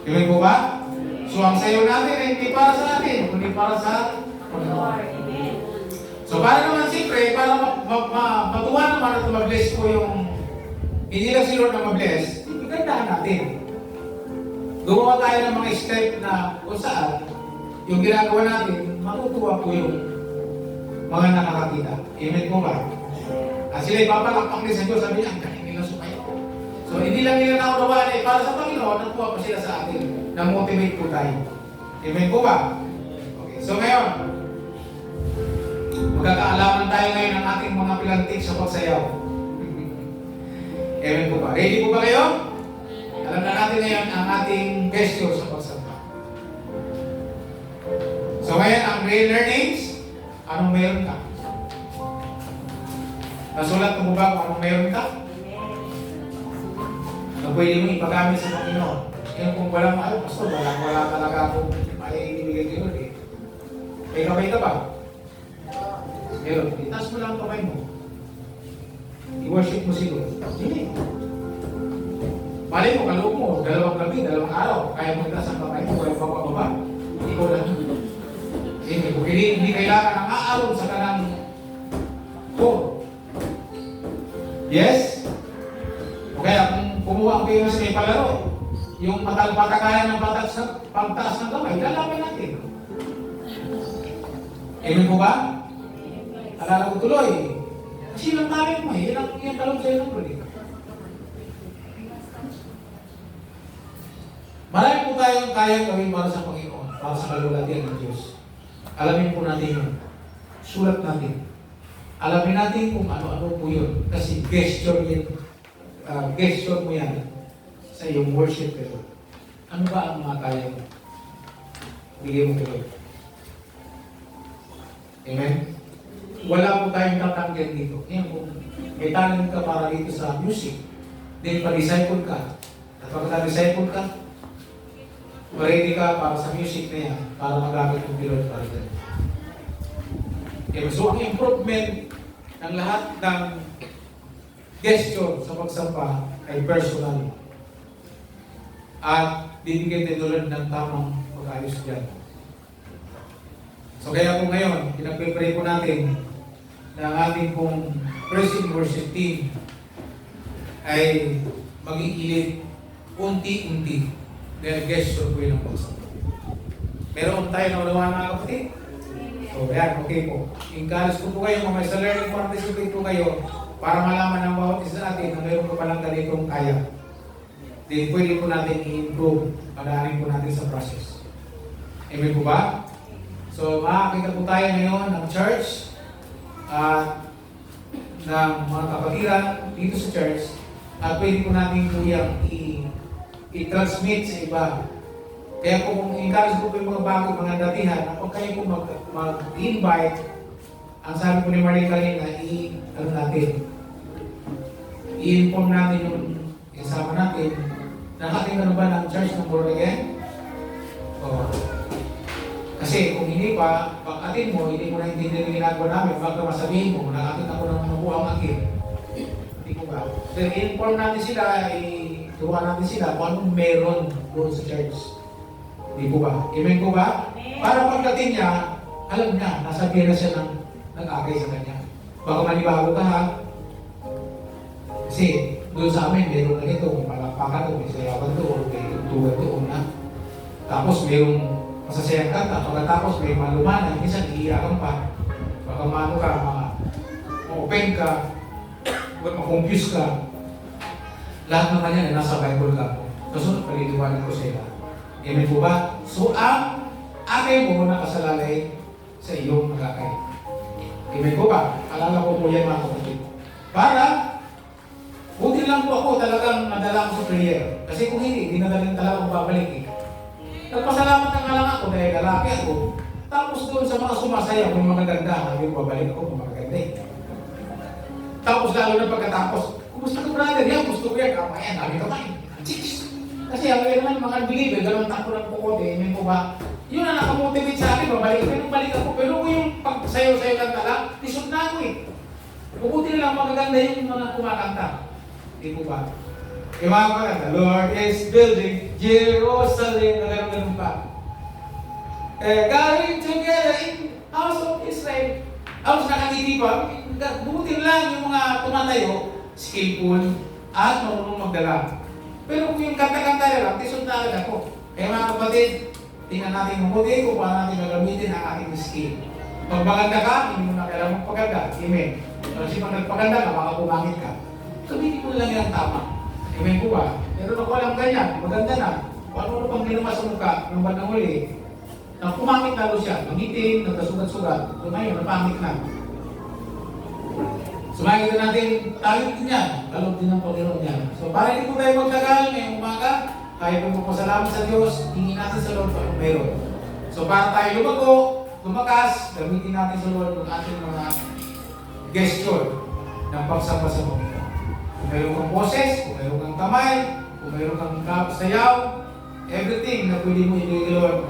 Tuloy ko ba? So ang sayo natin ay hindi para sa atin, kundi para sa Lord. So para naman siyempre, para matuwa naman at ma-bless ko yung hindi lang si Lord na ma-bless, igandahan natin. Gumawa tayo ng mga step na kung saan yung ginagawa natin, matutuwa po yung mga nakakakita. Amen po ba? Sila ipapalakpak din sa Diyos, sabi niya, ang galing nila sumayo. So hindi lang nila naunawaan para sa Panginoon, natuwa pa sila sa atin. Na-motivate po tayo. Amen po ba? Okay. So ngayon, magkakaalaman tayo ngayon ng ating mga pilantik sa pagsayaw. Amen po ba? Ready po ba kayo? Alam na natin ngayon ang ating gesture sa pagsayaw. So ngayon, ang real learnings, anong meron ka? Nasulat mo ba kung anong meron ka? Na pwede mo ipagamit sa Panginoon. Kaya kung walang Pastor, wala talaga akong maibigay kayo. May kamay ka ba? Meron. Itaas mo lang ang kamay mo. I-worship mo siguro. Hindi. Malay mo, kaloob mo, 2 gabi, 2 araw. Kaya mo itaas ang kamay mo, kaya pababa. Hindi ko lang. Hindi kailangan ng aaron sa kanang phone. Yes? O kaya kung kumuha kayo sa may palaro, yung patagayan ng pagtaas ng kamay, lalaman natin. Amen po ba? Alala ko tuloy. Kasi yung tayo mo, yung talong sa'yo ng tuloy. Marami po tayong kayang gawin para sa Panginoon, para sa kalulatian ng Diyos. Alamin po natin yun. Sulat natin. Alamin natin kung ano-ano po yun. Kasi gesture yun. Gesture mo yan sa iyong worship pero ano ba ang mga kaya mo? Bigay mo tuloy. Amen? Wala po tayong tatanggihan dito. Ngayon kung may talent ka para dito sa music, then pag-disciple ka. At pagka-disciple ka, ready ka para sa music na yan, para magamit yung Lord para dyan. Okay, so ang improvement ng lahat ng gesture sa pagsampa ay personal. At bibigyan din Lord ng tamang pag-ayos dyan. So kaya po ngayon, pinag-pray po natin na ang ating pong praise worship team ay mag-iilip unti-unti. Dahil gesture po yun ang pagsampa. Meron tayo na ulawaan mga kapatid? So, yan, okay po. Encourage ko po kayo, mga sa learning participate po kayo para malaman ng bawat isa natin na mayroon ko palang ganitong kaya. Then, pwede po natin i-improve. Padaanin po natin sa process. Amen po ba? So, makakita po tayo ngayon ng church at ng mga kapatiran dito sa church at pwede po natin po yung i-transmit sa iba. Kaya kung encourage ko po yung mga bago, mga datihan, kapag kayo po mag-invite, ang sabi po ni Marie kanina, i-inform natin yung kasama natin, nakating ano ba ng church ng born again? Kasi kung hindi pa, pag-atin mo, hindi mo naintindihan yung ginagawa namin, baka masabihin mo, nakating ako ng mabuha ang akin. Hindi ko ba? So, i-inform natin sila, turuan natin sila kung anong meron doon sa church. Hindi ko ba? Amen ko ba? Para pagdating niya, alam niya, nasabihan na siya ng nag-agay sa kanya. Baka manibago ka ha. Kasi doon sa amin, meron na ito, may palakpakan doon, may sayawan doon, may tutugan doon na. Tapos mayroong masasayang kanta, pagkatapos may malumanan, minsan iiyakan pa. Baka maano ka, ma-open ka, ma-confuse ka. Lahat naman yan, nasa Bible ka. Kasunod, paliliwanag ko sa iyo. Amen po ba? So, ang atay mo nakasalalay sa iyong magakay. Amen po ba? Alala ko po yan mga kapatid. Para, buti lang lang po ako talagang nadala ko sa prayer. Kasi kung hindi na talaga akong babalik eh. Nagpasalamat na nga lang ako dahil lalaki ako. Tapos doon sa mga sumasaya, kung mga ganda, yung babalik ako kung mga ganda eh. Tapos lalo na pagkatapos, kumusta ka brother? Yan, gusto ko yan. Kamayan, dami kamay. Kasi ang naman mga unbeliever, dalawang tako lang po ko, amen po ba? Yun ang nakamotivate sa akin, balik ako. Pero kung yung pagsayo-sayo kanta lang, tisod na ako eh. Bukuti na lang magaganda yung mga kumakanta. Hindi po ba? Yung mga kumakanta, Lord is building Jerusalem, na gano'n pa. Galing together in house of Israel. Tapos nakatiti pa, bukuti lang yung mga tumatayo, skillful, at marunong magdala. Pero kung yung kanta-kanta lang, tisod na agad ako. Kaya mga kapatid, tingnan natin mabuti kung paano natin gagamitin ang ating skill. Pag maganda ka, hindi mo na kailangan magpaganda. Amen. Kasi pag nagpaganda ka, baka pumangit ka. Gamitin mo lang yan tama. Amen po ba? Pero kung walang ganyan, maganda na. Paano pang ginawa sa mukha, nung bandang huli, na pumangit lalo siya, magiting, nagkasugat-sugat. So ngayon, napangit na. Sumayin natin, talent din yan. Talent din ng Panginoon yan. So para hindi po tayo magtagal ngayong umaga, tayo po pasalamat sa Diyos, hingin natin sa Lord kung meron. So para tayo lumago, lumakas, gamitin natin sa Lord ng ating mga gesture ng pagsamba sa Panginoon. Kung mayroon kang boses, kung mayroon kang kamay, kung mayroon kang sayaw, everything na pwede mo ibigay Lord,